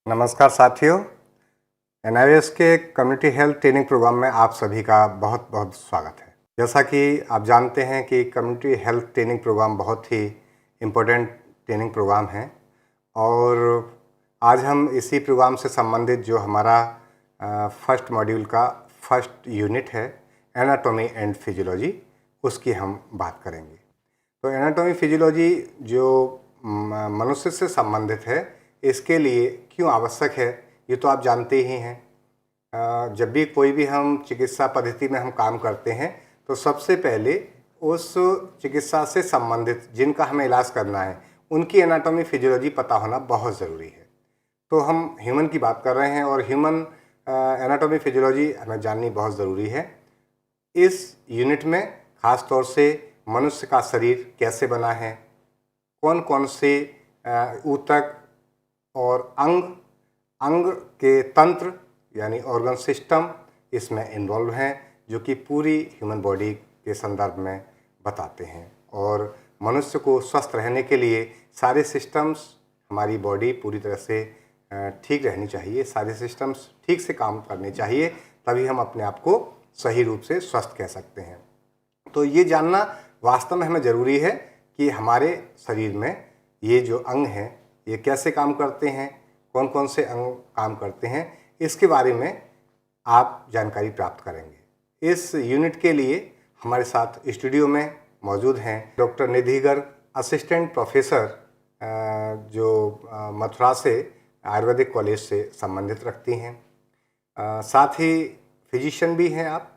नमस्कार साथियों, एनआईएस के कम्युनिटी हेल्थ ट्रेनिंग प्रोग्राम में आप सभी का बहुत बहुत स्वागत है। जैसा कि आप जानते हैं कि कम्युनिटी हेल्थ ट्रेनिंग प्रोग्राम बहुत ही इम्पोर्टेंट ट्रेनिंग प्रोग्राम है और आज हम इसी प्रोग्राम से संबंधित जो हमारा फर्स्ट मॉड्यूल का फर्स्ट यूनिट है एनाटॉमी एंड फिजियोलॉजी, उसकी हम बात करेंगे। तो एनाटॉमी फिजियोलॉजी जो मनुष्य से संबंधित है, इसके लिए क्यों आवश्यक है ये तो आप जानते ही हैं। जब भी कोई भी हम चिकित्सा पद्धति में हम काम करते हैं तो सबसे पहले उस चिकित्सा से संबंधित जिनका हमें इलाज करना है उनकी एनाटॉमी फिजियोलॉजी पता होना बहुत ज़रूरी है। तो हम ह्यूमन की बात कर रहे हैं और ह्यूमन एनाटॉमी फिजियोलॉजी हमें जाननी बहुत ज़रूरी है। इस यूनिट में ख़ास तौर से मनुष्य का शरीर कैसे बना है, कौन कौन से ऊतक और अंग के तंत्र यानी ऑर्गन सिस्टम इसमें इन्वॉल्व हैं, जो कि पूरी ह्यूमन बॉडी के संदर्भ में बताते हैं। और मनुष्य को स्वस्थ रहने के लिए सारे सिस्टम्स, हमारी बॉडी पूरी तरह से ठीक रहनी चाहिए, सारे सिस्टम्स ठीक से काम करने चाहिए, तभी हम अपने आप को सही रूप से स्वस्थ कह सकते हैं। तो ये जानना वास्तव में हमें ज़रूरी है कि हमारे शरीर में ये जो अंग हैं ये कैसे काम करते हैं, कौन कौन से अंग काम करते हैं, इसके बारे में आप जानकारी प्राप्त करेंगे। इस यूनिट के लिए हमारे साथ स्टूडियो में मौजूद हैं डॉक्टर निधि गर्ग, असिस्टेंट प्रोफेसर जो मथुरा से आयुर्वेदिक कॉलेज से संबंधित रखती हैं। साथ ही फिजिशियन भी हैं आप,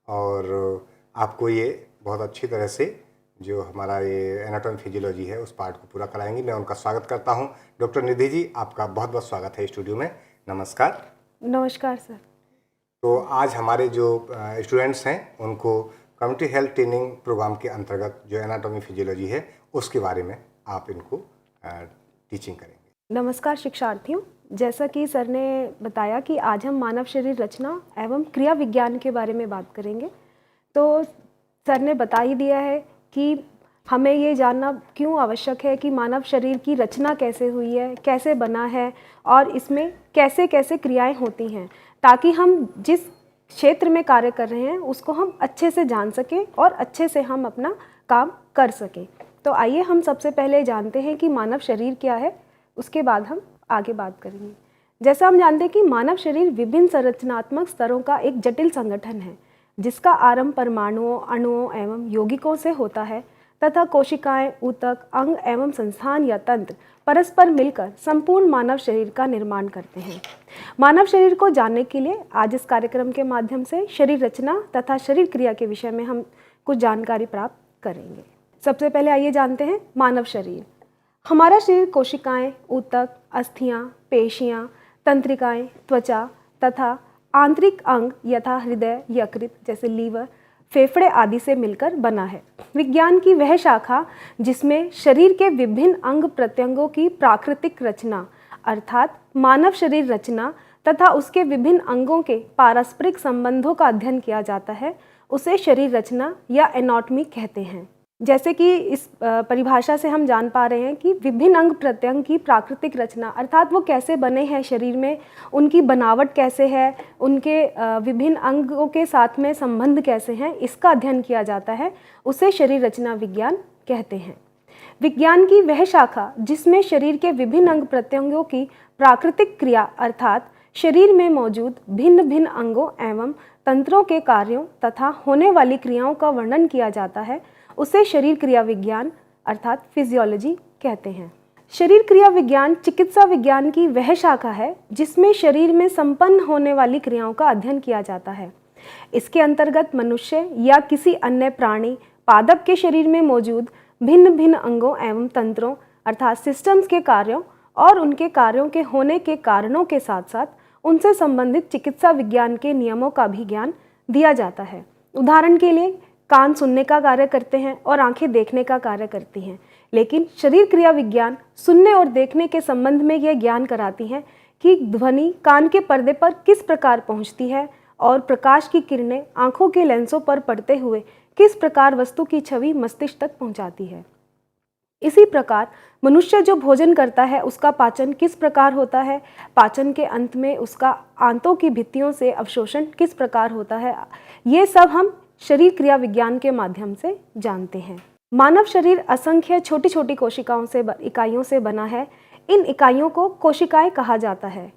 और आपको ये बहुत अच्छी तरह से जो हमारा ये एनाटॉमी फिजियोलॉजी है उस पार्ट को पूरा कराएंगी। मैं उनका स्वागत करता हूं। डॉक्टर निधि जी, आपका बहुत बहुत स्वागत है स्टूडियो में। नमस्कार। नमस्कार सर। तो आज हमारे जो स्टूडेंट्स हैं उनको कम्युनिटी हेल्थ ट्रेनिंग प्रोग्राम के अंतर्गत जो एनाटॉमी फिजियोलॉजी है उसके बारे में आप इनको टीचिंग करेंगे। नमस्कार शिक्षार्थियों, जैसा कि सर ने बताया कि आज हम मानव शरीर रचना एवं क्रिया विज्ञान के बारे में बात करेंगे। तो सर ने बता ही दिया है कि हमें ये जानना क्यों आवश्यक है कि मानव शरीर की रचना कैसे हुई है, कैसे बना है और इसमें कैसे कैसे क्रियाएं होती हैं, ताकि हम जिस क्षेत्र में कार्य कर रहे हैं उसको हम अच्छे से जान सकें और अच्छे से हम अपना काम कर सकें। तो आइए हम सबसे पहले जानते हैं कि मानव शरीर क्या है, उसके बाद हम आगे बात करेंगे। जैसा हम जानते हैं कि मानव शरीर विभिन्न संरचनात्मक स्तरों का एक जटिल संगठन है, जिसका आरंभ परमाणुओं, अणुओं एवं यौगिकों से होता है तथा कोशिकाएं, ऊतक, अंग एवं संस्थान या तंत्र परस्पर मिलकर संपूर्ण मानव शरीर का निर्माण करते हैं। मानव शरीर को जानने के लिए आज इस कार्यक्रम के माध्यम से शरीर रचना तथा शरीर क्रिया के विषय में हम कुछ जानकारी प्राप्त करेंगे। सबसे पहले आइए जानते हैं मानव शरीर। हमारा शरीर कोशिकाएं, ऊतक, अस्थियां, पेशियां, तंत्रिकाएं, त्वचा तथा आंतरिक अंग यथा हृदय, यकृत जैसे लीवर, फेफड़े आदि से मिलकर बना है। विज्ञान की वह शाखा जिसमें शरीर के विभिन्न अंग प्रत्यंगों की प्राकृतिक रचना अर्थात मानव शरीर रचना तथा उसके विभिन्न अंगों के पारस्परिक संबंधों का अध्ययन किया जाता है, उसे शरीर रचना या एनाटॉमी कहते हैं। जैसे कि इस परिभाषा से हम जान पा रहे हैं कि विभिन्न अंग प्रत्यंग की प्राकृतिक रचना अर्थात वो कैसे बने हैं शरीर में, उनकी बनावट कैसे है, उनके विभिन्न अंगों के साथ में संबंध कैसे हैं, इसका अध्ययन किया जाता है, उसे शरीर रचना विज्ञान कहते हैं। विज्ञान की वह शाखा जिसमें शरीर के विभिन्न अंग प्रत्यंगों की प्राकृतिक क्रिया अर्थात शरीर में मौजूद भिन्न भिन्न अंगों एवं तंत्रों के कार्यों तथा होने वाली क्रियाओं का वर्णन किया जाता है, उसे शरीर क्रिया विज्ञान अर्थात फिजियोलॉजी कहते हैं। शरीर क्रिया विज्ञान चिकित्सा विज्ञान की वह शाखा है जिसमें शरीर में संपन्न होने वाली क्रियाओं का अध्ययन किया जाता है। इसके अंतर्गत मनुष्य या किसी अन्य प्राणी पादप के शरीर में मौजूद भिन्न भिन्न अंगों एवं तंत्रों अर्थात सिस्टम्स के कार्यों और उनके कार्यों के होने के कारणों के साथ साथ उनसे संबंधित चिकित्सा विज्ञान के नियमों का भी ज्ञान दिया जाता है। उदाहरण के लिए कान सुनने का कार्य करते हैं और आंखें देखने का कार्य करती हैं, लेकिन शरीर क्रिया विज्ञान सुनने और देखने के संबंध में यह ज्ञान कराती है कि ध्वनि कान के पर्दे पर किस प्रकार पहुंचती है और प्रकाश की किरणें आंखों के लेंसों पर पड़ते हुए किस प्रकार वस्तु की छवि मस्तिष्क तक पहुंचाती है। इसी प्रकार मनुष्य जो भोजन करता है उसका पाचन किस प्रकार होता है, पाचन के अंत में उसका आंतों की भित्तियों से अवशोषण किस प्रकार होता है, ये सब हम शरीर क्रिया विज्ञान के माध्यम से जानते हैं। मानव शरीर असंख्य छोटी छोटी कोशिकाओं से इकाइयों से बना है। इन इकाइयों को कोशिकाएं कहा जाता है।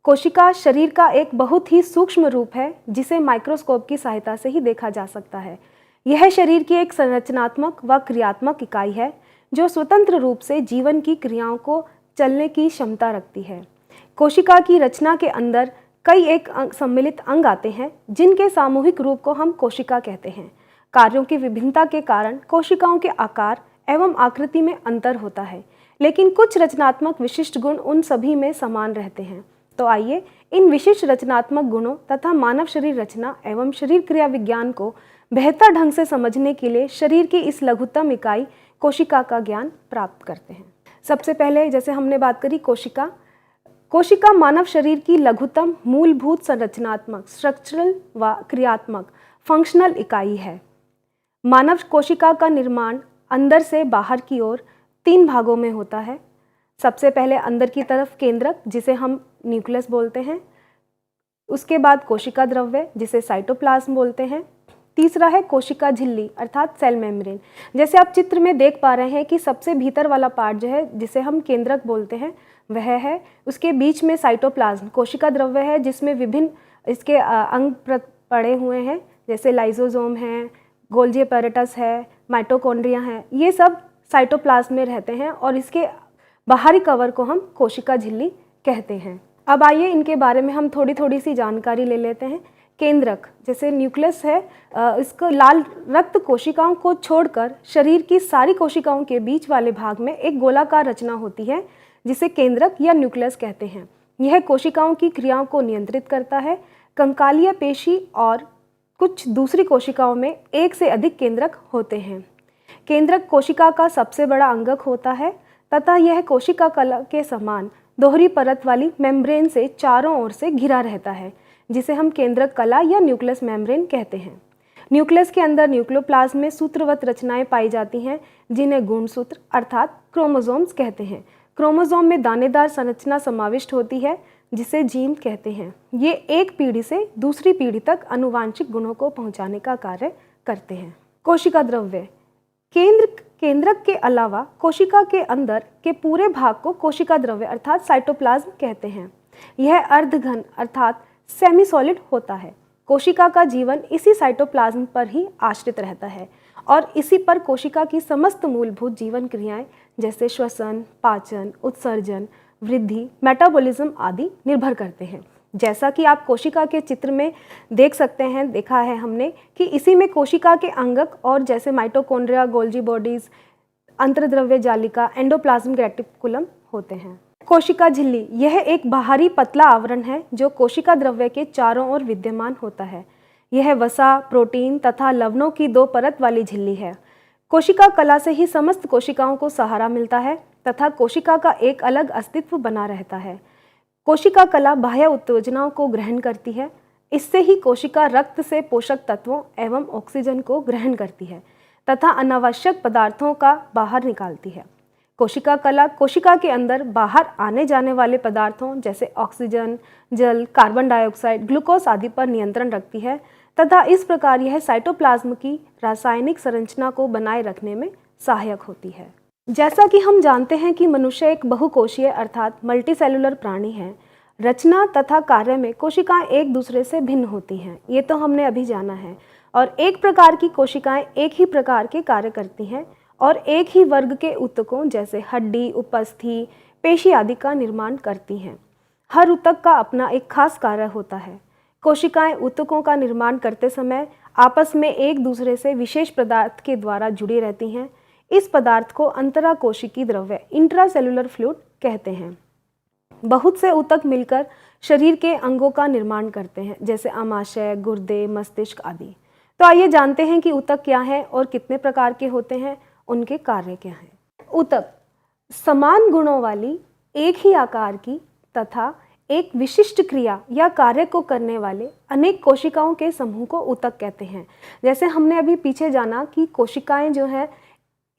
कोशिका शरीर का एक बहुत ही सूक्ष्म रूप है जिसे माइक्रोस्कोप की सहायता से ही देखा जा सकता है। यह शरीर की एक संरचनात्मक व क्रियात्मक इकाई है जो स्वतंत्र रूप से जीवन की क्रियाओं को चलने की क्षमता रखती है। कोशिका की रचना के अंदर कई एक सम्मिलित अंग आते हैं जिनके सामूहिक रूप को हम कोशिका कहते हैं। कार्यों की विभिन्नता के कारण कोशिकाओं के आकार एवं आकृति में अंतर होता है, लेकिन कुछ रचनात्मक विशिष्ट गुण उन सभी में समान रहते हैं। तो आइए इन विशिष्ट रचनात्मक गुणों तथा मानव शरीर रचना एवं शरीर क्रिया विज्ञान को बेहतर ढंग से समझने के लिए शरीर की इस लघुत्तम इकाई कोशिका का ज्ञान प्राप्त करते हैं। सबसे पहले जैसे हमने बात करी कोशिका मानव शरीर की लघुत्तम मूलभूत संरचनात्मक स्ट्रक्चरल व क्रियात्मक फंक्शनल इकाई है। मानव कोशिका का निर्माण अंदर से बाहर की ओर 3 भागों में होता है। सबसे पहले अंदर की तरफ केंद्रक जिसे हम न्यूक्लियस बोलते हैं, उसके बाद कोशिका द्रव्य जिसे साइटोप्लाज्म बोलते हैं, तीसरा है कोशिका झिल्ली अर्थात सेल मेम्ब्रेन। जैसे आप चित्र में देख पा रहे हैं कि सबसे भीतर वाला पार्ट जो है जिसे हम केंद्रक बोलते हैं वह है, उसके बीच में साइटोप्लाज्म कोशिका द्रव्य है जिसमें विभिन्न इसके अंग पड़े हुए हैं, जैसे लाइसोसोम है, गोल्जी एपैरेटस है, माइटोकॉन्ड्रिया है, ये सब साइटोप्लाज्म में रहते हैं और इसके बाहरी कवर को हम कोशिका झिल्ली कहते हैं। अब आइए इनके बारे में हम थोड़ी सी जानकारी ले लेते हैं। केंद्रक जैसे न्यूक्लियस है, इसको लाल रक्त कोशिकाओं को छोड़कर शरीर की सारी कोशिकाओं के बीच वाले भाग में एक गोलाकार रचना होती है जिसे केंद्रक या न्यूक्लियस कहते हैं। यह कोशिकाओं की क्रियाओं को नियंत्रित करता है। कंकालीय पेशी और कुछ दूसरी कोशिकाओं में एक से अधिक केंद्रक होते हैं। केंद्रक कोशिका का सबसे बड़ा अंगक होता है तथा यह कोशिका कला के समान दोहरी परत वाली मेम्ब्रेन से चारों ओर से घिरा रहता है जिसे हम केंद्रक कला या न्यूक्लियस मेम्ब्रेन कहते हैं। न्यूक्लियस के अंदर न्यूक्लियोप्लाज्म में सूत्रवत रचनाएं पाई जाती हैं जिन्हें गुणसूत्र अर्थात क्रोमोसोम्स कहते हैं। क्रोमोसोम में दानेदार संरचना समाविष्ट होती है जिसे जीन कहते हैं। ये एक पीढ़ी से दूसरी पीढ़ी तक आनुवांशिक गुणों को पहुंचाने का कार्य करते हैं। कोशिका द्रव्य केंद्रक के अलावा कोशिका के अंदर के पूरे भाग को कोशिका द्रव्य अर्थात साइटोप्लाज्म कहते हैं। यह अर्धघन अर्थात सेमी सॉलिड होता है। कोशिका का जीवन इसी साइटोप्लाज्म पर ही आश्रित रहता है और इसी पर कोशिका की समस्त मूलभूत जीवन क्रियाएं जैसे श्वसन, पाचन, उत्सर्जन, वृद्धि, मेटाबॉलिज्म आदि निर्भर करते हैं। जैसा कि आप कोशिका के चित्र में देख सकते हैं, देखा है हमने कि इसी में कोशिका के अंगक और जैसे माइटोकॉन्ड्रिया, गोल्जी बॉडीज, अंतर्द्रव्य जालिका, एंडोप्लाज्मिक रेटिकुलम होते हैं। कोशिका झिल्ली यह एक बाहरी पतला आवरण है जो कोशिका द्रव्य के चारों ओर विद्यमान होता है। यह वसा, प्रोटीन तथा लवणों की 2 परत वाली झिल्ली है। कोशिका कला से ही समस्त कोशिकाओं को सहारा मिलता है तथा कोशिका का एक अलग अस्तित्व बना रहता है। कोशिका कला बाह्य उत्तेजनाओं को ग्रहण करती है। इससे ही कोशिका रक्त से पोषक तत्वों एवं ऑक्सीजन को ग्रहण करती है तथा अनावश्यक पदार्थों का बाहर निकालती है। कोशिका कला कोशिका के अंदर बाहर आने जाने वाले पदार्थों जैसे ऑक्सीजन, जल, कार्बन डाइऑक्साइड, ग्लूकोज आदि पर नियंत्रण रखती है तथा इस प्रकार यह साइटोप्लाज्म की रासायनिक संरचना को बनाए रखने में सहायक होती है। जैसा कि हम जानते हैं कि मनुष्य एक बहुकोशीय अर्थात मल्टीसेलुलर प्राणी है। रचना तथा कार्य में कोशिकाएं एक दूसरे से भिन्न होती हैं, ये तो हमने अभी जाना है। और एक प्रकार की कोशिकाएं एक ही प्रकार के कार्य करती हैं और एक ही वर्ग के ऊतकों जैसे हड्डी, उपस्थि, पेशी आदि का निर्माण करती हैं। हर ऊतक का अपना एक खास कार्य होता है। कोशिकाएं ऊतकों का निर्माण करते समय आपस में एक दूसरे से विशेष पदार्थ के द्वारा जुड़ी रहती हैं। इस पदार्थ को अंतराकोशिकी द्रव्य इंट्रासेलुलर फ्लूइड कहते हैं। बहुत से ऊतक मिलकर शरीर के अंगों का निर्माण करते हैं जैसे आमाशय, गुर्दे, मस्तिष्क आदि। तो आइए जानते हैं कि ऊतक क्या है और कितने प्रकार के होते हैं, उनके कार्य क्या हैं। ऊतक समान गुणों वाली एक ही आकार की तथा एक विशिष्ट क्रिया या कार्य को करने वाले अनेक कोशिकाओं के समूह को ऊतक कहते हैं। जैसे हमने अभी पीछे जाना कि कोशिकाएं जो है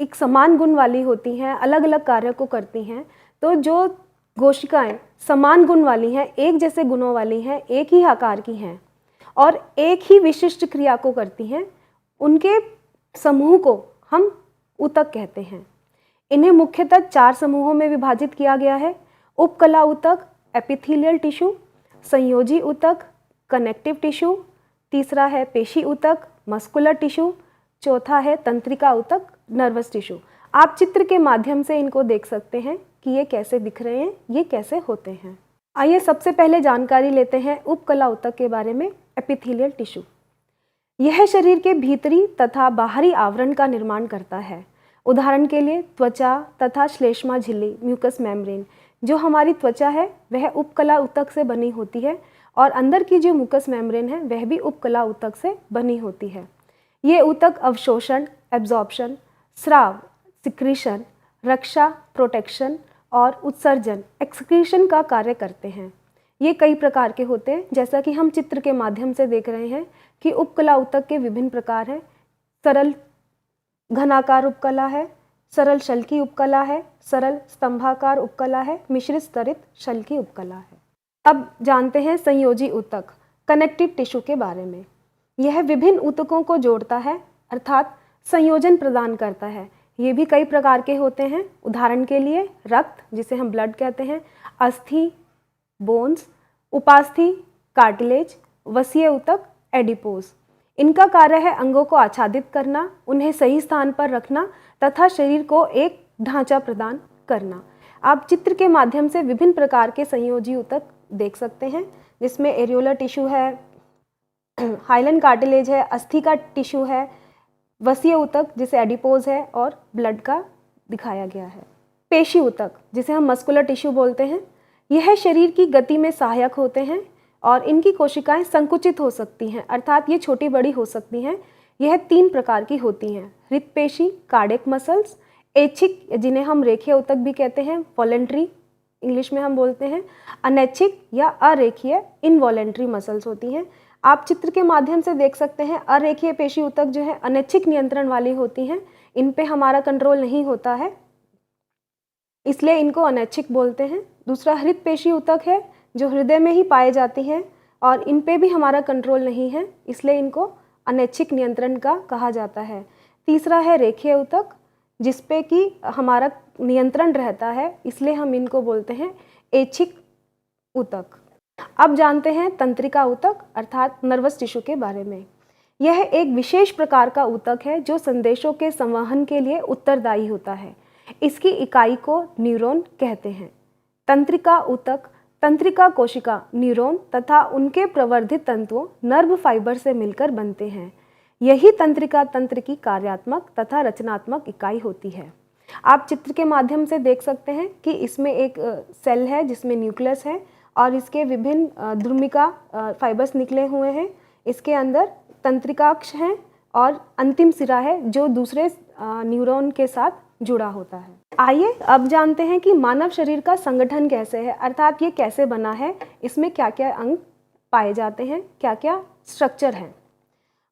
एक समान गुण वाली होती हैं, अलग अलग कार्य को करती हैं। तो जो कोशिकाएं समान गुण वाली हैं, एक जैसे गुणों वाली हैं, एक ही आकार की हैं और एक ही विशिष्ट क्रिया को करती हैं, उनके समूह को हम ऊतक कहते हैं। इन्हें मुख्यतः 4 समूहों में विभाजित किया गया है। उपकला ऊतक, एपिथेलियल टिश्यू, संयोजी ऊतक, कनेक्टिव टिश्यू, तीसरा है पेशी ऊतक, मस्कुलर टिश्यू, चौथा है तंत्रिका ऊतक, नर्वस टिश्यू। आप चित्र के माध्यम से इनको देख सकते हैं कि ये कैसे दिख रहे हैं, ये कैसे होते हैं। आइए सबसे पहले जानकारी लेते हैं उपकला ऊतक के बारे में, एपिथेलियल टिश्यू। यह शरीर के भीतरी तथा बाहरी आवरण का निर्माण करता है। उदाहरण के लिए त्वचा तथा श्लेष्मा झिल्ली, म्यूकस मेम्ब्रेन। जो हमारी त्वचा है वह उपकला ऊतक से बनी होती है और अंदर की जो म्यूकस मेम्ब्रेन है वह भी उपकला ऊतक से बनी होती है। ये ऊतक अवशोषण, एब्जॉर्प्शन, स्राव, सिक्रीशन, रक्षा, प्रोटेक्शन और उत्सर्जन, एक्सक्रीशन का कार्य करते हैं। ये कई प्रकार के होते हैं, जैसा कि हम चित्र के माध्यम से देख रहे हैं कि उपकला ऊतक के विभिन्न प्रकार हैं। सरल घनाकार उपकला है, सरल शल्की उपकला है, सरल स्तंभाकार उपकला है, मिश्रित स्तरित शल्की उपकला है। अब जानते हैं संयोजी ऊतक, कनेक्टिव टिश्यू के बारे में। यह विभिन्न ऊतकों को जोड़ता है, अर्थात संयोजन प्रदान करता है। ये भी कई प्रकार के होते हैं। उदाहरण के लिए रक्त, जिसे हम ब्लड कहते हैं, अस्थि, बोन्स, उपास्थि, कार्टिलेज, वसीय ऊतक, एडिपोज। इनका कार्य है अंगों को आच्छादित करना, उन्हें सही स्थान पर रखना तथा शरीर को एक ढांचा प्रदान करना। आप चित्र के माध्यम से विभिन्न प्रकार के संयोजी ऊतक देख सकते हैं, जिसमें एरियोलर टिश्यू है, हाइलन कार्टिलेज है, अस्थि का टिश्यू है, वसीय ऊतक जिसे एडिपोज है और ब्लड का दिखाया गया है। पेशी ऊतक, जिसे हम मस्कुलर टिश्यू बोलते हैं, यह शरीर की गति में सहायक होते हैं और इनकी कोशिकाएं संकुचित हो सकती हैं, अर्थात ये छोटी बड़ी हो सकती हैं। यह 3 प्रकार की होती हैं, हृदपेशी, कार्डियक मसल्स, ऐच्छिक जिन्हें हम रेखीय ऊतक भी कहते हैं, वॉलेंट्री इंग्लिश में हम बोलते हैं, अनैच्छिक या अरेखीय इनवॉलेंट्री मसल्स होती हैं। आप चित्र के माध्यम से देख सकते हैं, अरेखीय पेशी ऊतक जो है अनैच्छिक नियंत्रण वाली होती हैं, इन पे हमारा कंट्रोल नहीं होता है, इसलिए इनको अनैच्छिक बोलते हैं। दूसरा हृदपेशी ऊतक है, जो हृदय में ही पाए जाती हैं और इन पे भी हमारा कंट्रोल नहीं है, इसलिए इनको अनैच्छिक नियंत्रण का कहा जाता है। तीसरा है रेखीय ऊतक, जिस पे कि हमारा नियंत्रण रहता है, इसलिए हम इनको बोलते हैं ऐच्छिक ऊतक। अब जानते हैं तंत्रिका ऊतक अर्थात नर्वस टिश्यू के बारे में। यह एक विशेष प्रकार का ऊतक है जो संदेशों के संवहन के लिए उत्तरदायी होता है। इसकी इकाई को न्यूरॉन कहते हैं। तंत्रिका ऊतक तंत्रिका कोशिका, न्यूरॉन तथा उनके प्रवर्धित तंतुओं नर्व फाइबर से मिलकर बनते हैं। यही तंत्रिका तंत्र की कार्यात्मक तथा रचनात्मक इकाई होती है। आप चित्र के माध्यम से देख सकते हैं कि इसमें एक सेल है जिसमें न्यूक्लियस है और इसके विभिन्न ध्रुमिका फाइबर्स निकले हुए हैं। इसके अंदर तंत्रिकाक्ष हैं और अंतिम सिरा है जो दूसरे न्यूरॉन के साथ जुड़ा होता है। आइए अब जानते हैं कि मानव शरीर का संगठन कैसे है, अर्थात ये कैसे बना है, इसमें क्या क्या अंग पाए जाते हैं, क्या क्या स्ट्रक्चर हैं।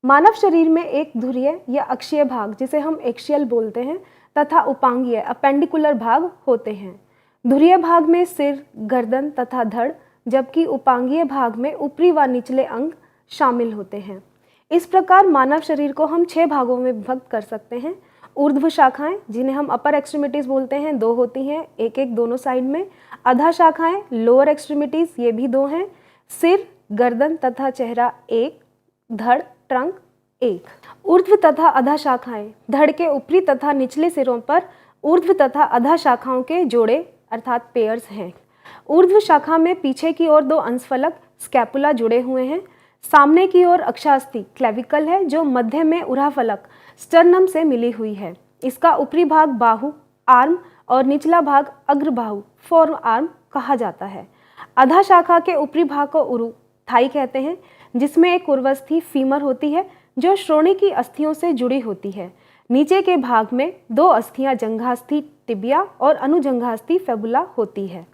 मानव शरीर में एक धुरीय या अक्षीय भाग जिसे हम एक्सियल बोलते हैं तथा उपांगीय अपेंडिकुलर भाग होते हैं। धुरीय भाग में सिर, गर्दन तथा धड़, जबकि उपांगीय भाग में ऊपरी व निचले अंग शामिल होते हैं। इस प्रकार मानव शरीर को हम 6 भागों में विभक्त कर सकते हैं। ऊर्ध्व शाखाएं जिन्हें हम अपर एक्सट्रीमिटीज बोलते हैं 2 होती हैं, एक एक दोनों साइड में। अधा शाखाएं लोअर एक्सट्रीमिटीज, ये भी 2 हैं। सिर, गर्दन तथा चेहरा 1, धड़ ट्रंक 1। ऊर्ध्व तथा अधा शाखाएं धड़ के ऊपरी तथा निचले सिरों पर ऊर्ध्व तथा अधा शाखाओं के जोड़े अर्थात पेयर्स हैं। ऊर्ध्व शाखा में पीछे की ओर 2 अंशफलक स्कैपुला जुड़े हुए हैं। सामने की ओर अक्षास्थि क्लेविकल है जो मध्य में उराफलक स्टर्नम से मिली हुई है। इसका ऊपरी भाग बाहु आर्म और निचला भाग अग्रबाहु फोर आर्म कहा जाता है। अधा शाखा के ऊपरी भाग को उरु थाई कहते हैं, जिसमें एक उर्वस्थि फीमर होती है जो श्रोणी की अस्थियों से जुड़ी होती है। नीचे के भाग में 2 अस्थियां जंघास्थि टिबिया और अनुजंघास्थि फेबुला होती है।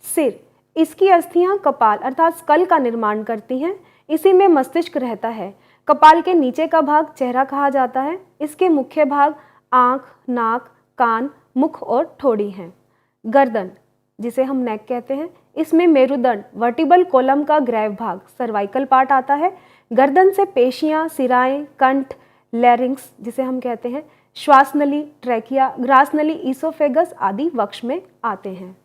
सिर, इसकी अस्थियां कपाल अर्थात स्कल का निर्माण करती हैं। इसी में मस्तिष्क रहता है। कपाल के नीचे का भाग चेहरा कहा जाता है। इसके मुख्य भाग आँख, नाक, कान, मुख और ठोड़ी हैं। गर्दन, जिसे हम नेक कहते हैं, इसमें मेरुदंड वर्टिबल कॉलम का ग्रैव भाग सर्वाइकल पार्ट आता है। गर्दन से पेशियां, सिराएं, कंठ, लैरिंक्स जिसे हम कहते हैं, श्वास नली, ट्रैकिया, ग्रास नली, ईसोफेगस आदि वक्ष में आते हैं।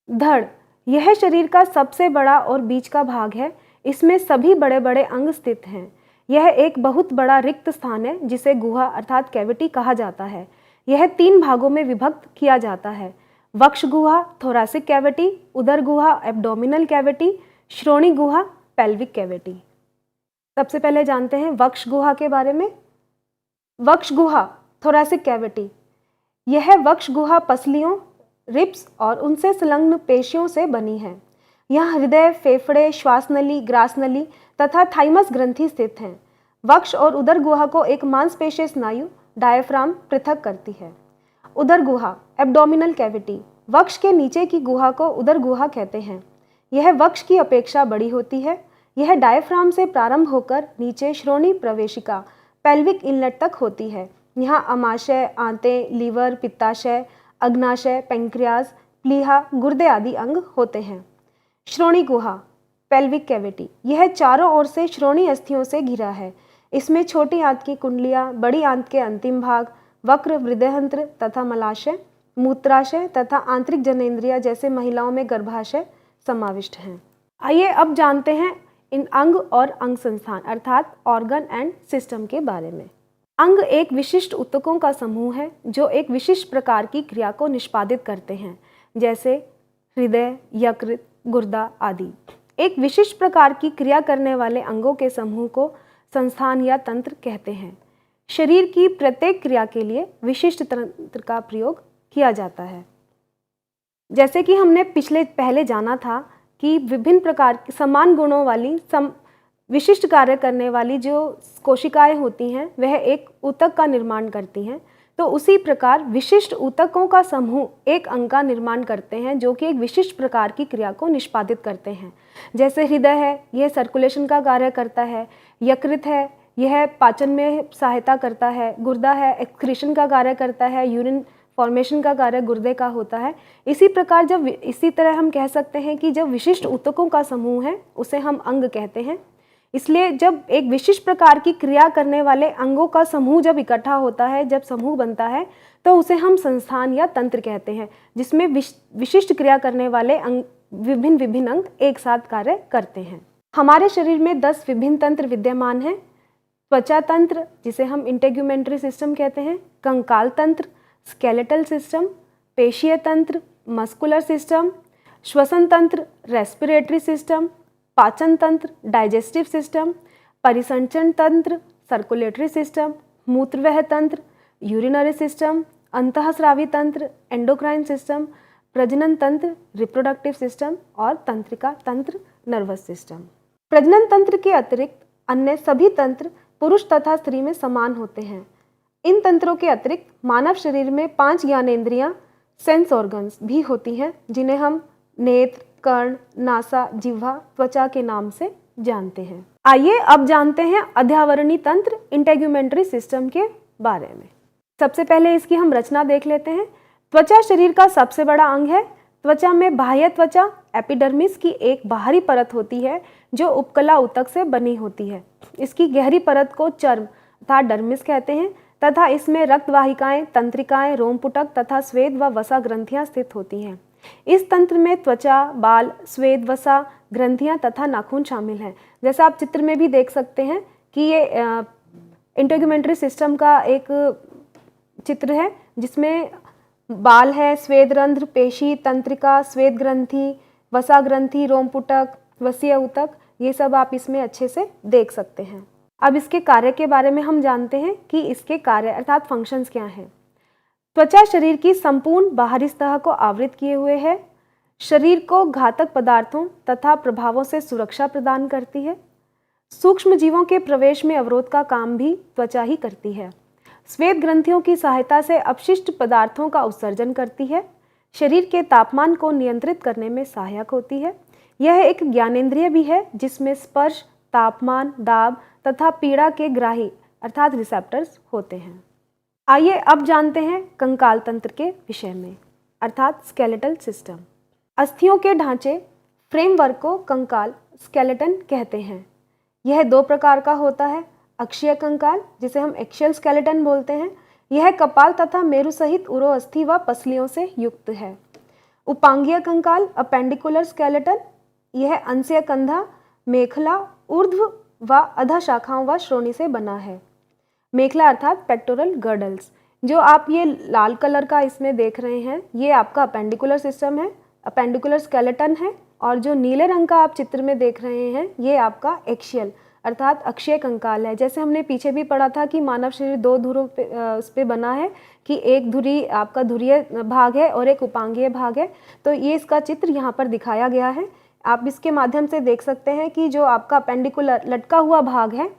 धड़, यह शरीर का सबसे बड़ा और बीच का भाग है। इसमें सभी बड़े बड़े अंग स्थित हैं। यह एक बहुत बड़ा रिक्त स्थान है जिसे गुहा अर्थात कैविटी कहा जाता है। यह 3 भागों में विभक्त किया जाता है: वक्ष गुहा थोरैसिक कैविटी, उदर गुहा एब्डोमिनल कैविटी, श्रोणि गुहा पेल्विक कैविटी। सबसे पहले जानते हैं वक्ष गुहा के बारे में। वक्ष गुहा थोरैसिक कैविटी, यह वक्ष गुहा पसलियों, रिब्स और उनसे संलग्न पेशियों से बनी है। यहाँ हृदय, फेफड़े, श्वास नली, ग्रास नली तथा थाइमस ग्रंथि स्थित हैं। वक्ष और उदर गुहा को एक मांसपेशीय स्नायु डायफ्राम पृथक करती है। उदर गुहा एब्डोमिनल कैविटी, वक्ष के नीचे की गुहा को उदर गुहा कहते हैं। यह वक्ष की अपेक्षा बड़ी होती है। यह डायफ्राम से प्रारंभ होकर नीचे श्रोणि प्रवेशिका पेल्विक इनलेट तक होती है। यहाँ अमाशय, आंतें, लीवर, पित्ताशय, अग्नाशय, पैंक्रियाज, प्लीहा, गुर्दे आदि अंग होते हैं। श्रोणि गुहा पेल्विक कैविटी, यह चारों ओर से श्रोणि अस्थियों से घिरा है। इसमें छोटी आंत की कुंडलियां, बड़ी आंत के अंतिम भाग, वक्र, हृदयहंत्र तथा मलाशय, मूत्राशय तथा आंतरिक जननेंद्रिया जैसे महिलाओं में गर्भाशय समाविष्ट हैं। आइए अब जानते हैं इन अंग और अंग संस्थान अर्थात ऑर्गन एंड सिस्टम के बारे में। अंग एक विशिष्ट ऊतकों का समूह है जो एक विशिष्ट प्रकार की क्रिया को निष्पादित करते हैं, जैसे हृदय, यकृत, गुर्दा आदि। एक विशिष्ट प्रकार की क्रिया करने वाले अंगों के समूह को संस्थान या तंत्र कहते हैं। शरीर की प्रत्येक क्रिया के लिए विशिष्ट तंत्र का प्रयोग किया जाता है। जैसे कि हमने पहले जाना था कि विभिन्न प्रकार की समान गुणों वाली विशिष्ट कार्य करने वाली जो कोशिकाएं होती हैं वह एक ऊतक का निर्माण करती हैं। तो उसी प्रकार विशिष्ट ऊतकों का समूह एक अंग का निर्माण करते हैं जो कि एक विशिष्ट प्रकार की क्रिया को निष्पादित करते हैं। जैसे हृदय है, यह सर्कुलेशन का कार्य करता है। यकृत है, यह पाचन में सहायता करता है। गुर्दा है, एक्सक्रीशन का कार्य करता है। यूरिन फॉर्मेशन का कार्य गुर्दे का होता है। इसी तरह हम कह सकते हैं कि जब विशिष्ट ऊतकों का समूह है उसे हम अंग कहते हैं। इसलिए जब एक विशिष्ट प्रकार की क्रिया करने वाले अंगों का समूह जब इकट्ठा होता है, जब समूह बनता है, तो उसे हम संस्थान या तंत्र कहते हैं, जिसमें विशिष्ट क्रिया करने वाले विभिन्न अंग एक साथ कार्य करते हैं। हमारे शरीर में 10 विभिन्न तंत्र विद्यमान हैं। त्वचा तंत्र, जिसे हम इंटेग्यूमेंट्री सिस्टम कहते हैं, कंकाल तंत्र, स्केलेटल सिस्टम, पेशीय तंत्र, मस्कुलर सिस्टम, श्वसन तंत्र, रेस्पिरेटरी सिस्टम, पाचन तंत्र, डाइजेस्टिव सिस्टम, परिसंचरण तंत्र, सर्कुलेटरी सिस्टम, मूत्रवह तंत्र, यूरिनरी सिस्टम, अंतःस्रावी तंत्र, एंडोक्राइन सिस्टम, प्रजनन तंत्र, रिप्रोडक्टिव सिस्टम और तंत्रिका तंत्र, नर्वस सिस्टम। प्रजनन तंत्र के अतिरिक्त अन्य सभी तंत्र पुरुष तथा स्त्री में समान होते हैं। इन तंत्रों के अतिरिक्त मानव शरीर में 5 ज्ञानेंद्रियां, सेंस ऑर्गन्स भी होती हैं, जिन्हें हम नेत्र, कर्ण, नासा, जिह्वा, त्वचा के नाम से जानते हैं। आइए अब जानते हैं अध्यावरणी तंत्र इंटेग्यूमेंट्री सिस्टम के बारे में। सबसे पहले इसकी हम रचना देख लेते हैं। त्वचा शरीर का सबसे बड़ा अंग है। त्वचा में बाह्य त्वचा एपिडर्मिस की एक बाहरी परत होती है जो उपकला ऊतक से बनी होती है। इसकी गहरी परत को चर्म अर्थात डर्मिस कहते हैं तथा इसमें रक्तवाहिकाएं, तंत्रिकाएं, रोमपुटक तथा स्वेद व वसा ग्रंथियां स्थित होती हैं। इस तंत्र में त्वचा, बाल, स्वेद, वसा ग्रंथियां तथा नाखून शामिल हैं। जैसा आप चित्र में भी देख सकते हैं कि ये इंटेग्यूमेंट्री सिस्टम का एक चित्र है जिसमें बाल है, स्वेद रंध्र, पेशी, तंत्रिका, स्वेद ग्रंथि, वसा ग्रंथि, रोमपुटक, वसीय ऊतक, ये सब आप इसमें अच्छे से देख सकते हैं। अब इसके कार्य के बारे में हम जानते हैं कि इसके कार्य अर्थात फंक्शंस क्या हैं। त्वचा शरीर की संपूर्ण बाहरी सतह को आवृत किए हुए है। शरीर को घातक पदार्थों तथा प्रभावों से सुरक्षा प्रदान करती है। सूक्ष्म जीवों के प्रवेश में अवरोध का काम भी त्वचा ही करती है। स्वेद ग्रंथियों की सहायता से अपशिष्ट पदार्थों का उत्सर्जन करती है। शरीर के तापमान को नियंत्रित करने में सहायक होती है। यह एक ज्ञानेंद्रिय भी है जिसमें स्पर्श, तापमान, दाब तथा पीड़ा के ग्राही अर्थात रिसेप्टर्स होते हैं। आइए अब जानते हैं कंकाल तंत्र के विषय में, अर्थात स्केलेटल सिस्टम। अस्थियों के ढांचे फ्रेमवर्क को कंकाल स्केलेटन कहते हैं। यह दो प्रकार का होता है। अक्षीय कंकाल, जिसे हम एक्शियल स्केलेटन बोलते हैं, यह कपाल तथा मेरु सहित उरोअस्थि व पसलियों से युक्त है। उपांगीय कंकाल अपेंडिकुलर स्केलेटन, यह अंशीय कंधा, मेखला, ऊर्ध्व व अधः शाखाओं व श्रोणि से बना है। मेखला अर्थात पेक्टोरल गर्डल्स, जो आप ये लाल कलर का इसमें देख रहे हैं, ये आपका अपेंडिकुलर सिस्टम है, अपेंडिकुलर स्केलेटन है। और जो नीले रंग का आप चित्र में देख रहे हैं, ये आपका एक्शियल अर्थात अक्षीय कंकाल है। जैसे हमने पीछे भी पढ़ा था कि मानव शरीर दो धुरों पे उस पे बना है, कि एक धुरी आपका धुरीय भाग है और एक उपांगीय भाग है। तो ये इसका चित्र यहाँ पर दिखाया गया है। आप इसके माध्यम से देख सकते हैं कि जो आपका अपेंडिकुलर लटका हुआ भाग है,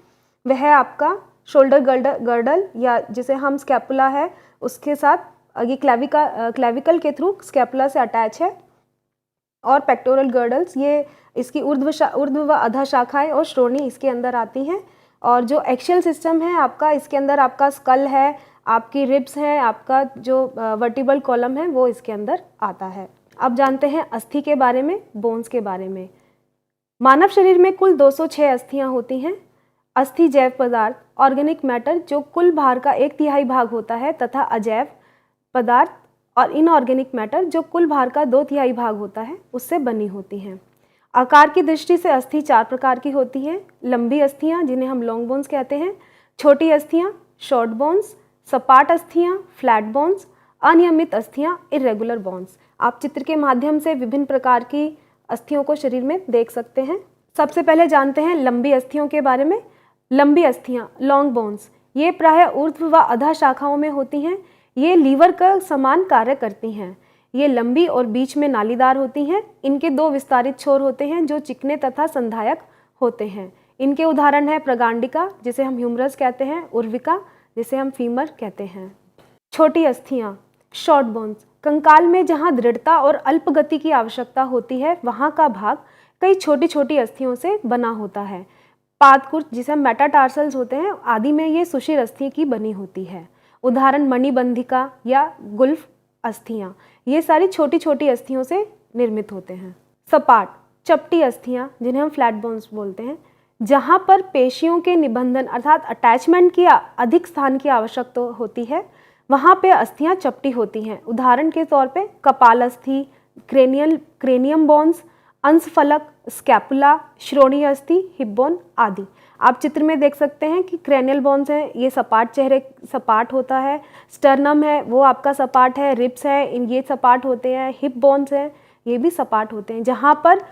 वह आपका शोल्डर गर्डल या जिसे हम स्कैपुला है उसके साथ ये क्लेविकल के थ्रू स्कैपुला से अटैच है। और पेक्टोरल गर्डल्स, ये इसकी ऊर्ध्व व अधः शाखाएं और श्रोणि इसके अंदर आती हैं। और जो एक्शियल सिस्टम है आपका, इसके अंदर आपका स्कल है, आपकी रिब्स हैं, आपका जो वर्टिबल कॉलम है वो इसके अंदर आता है। अब जानते हैं अस्थि के बारे में, बोन्स के बारे में। मानव शरीर में कुल 206 अस्थियां होती हैं। अस्थि जैव पदार्थ ऑर्गेनिक मैटर, जो कुल भार का 1/3 भाग होता है, तथा अजैव पदार्थ और इनऑर्गेनिक मैटर, जो कुल भार का 2/3 भाग होता है, उससे बनी होती हैं। आकार की दृष्टि से अस्थि 4 प्रकार की होती हैं। लंबी अस्थियां, जिन्हें हम लॉन्ग बोन्स कहते हैं, छोटी अस्थियां शॉर्ट बोन्स, सपाट अस्थियां फ्लैट बोन्स, अनियमित अस्थियां इर्रेगुलर बोन्स। आप चित्र के माध्यम से विभिन्न प्रकार की अस्थियों को शरीर में देख सकते हैं। सबसे पहले जानते हैं लंबी अस्थियों के बारे में। लंबी अस्थियां लॉन्ग बोन्स, ये प्रायः ऊर्ध्व व अधः शाखाओं में होती हैं। ये लीवर का समान कार्य करती हैं। ये लंबी और बीच में नालीदार होती हैं। इनके 2 विस्तारित छोर होते हैं जो चिकने तथा संधायक होते हैं। इनके उदाहरण है प्रगांडिका, जिसे हम ह्यूमरस कहते हैं, उर्विका, जिसे हम फीमर कहते हैं। छोटी अस्थियां शॉर्ट बोन्स, कंकाल में जहाँ दृढ़ता और अल्प गति की आवश्यकता होती है, वहाँ का भाग कई छोटी छोटी अस्थियों से बना होता है। पादकुर्च, जिसे हम मेटाटार्सल्स होते हैं, आदि में ये सुशिर अस्थि की बनी होती है। उदाहरण मणिबंधिका या गुल्फ अस्थियां, ये सारी छोटी छोटी अस्थियों से निर्मित होते हैं। सपाट चपटी अस्थियां, जिन्हें हम फ्लैट बोन्स बोलते हैं, जहाँ पर पेशियों के निबंधन अर्थात अटैचमेंट की अधिक स्थान की आवश्यकता होती है, वहाँ पे अस्थियां चपटी होती हैं। उदाहरण के तौर पे कपाल अस्थि, क्रेनियम बोन्स, अंशफलक, स्कैपुला, श्रोणीय अस्थि, हिप बोन आदि। आप चित्र में देख सकते हैं कि क्रेनियल बोन्स हैं, ये सपाट चेहरे सपाट होता है। स्टर्नम है वो आपका सपाट है। रिब्स है ये सपाट होते हैं। हिप बोन्स हैं ये भी सपाट होते हैं। जहाँ पर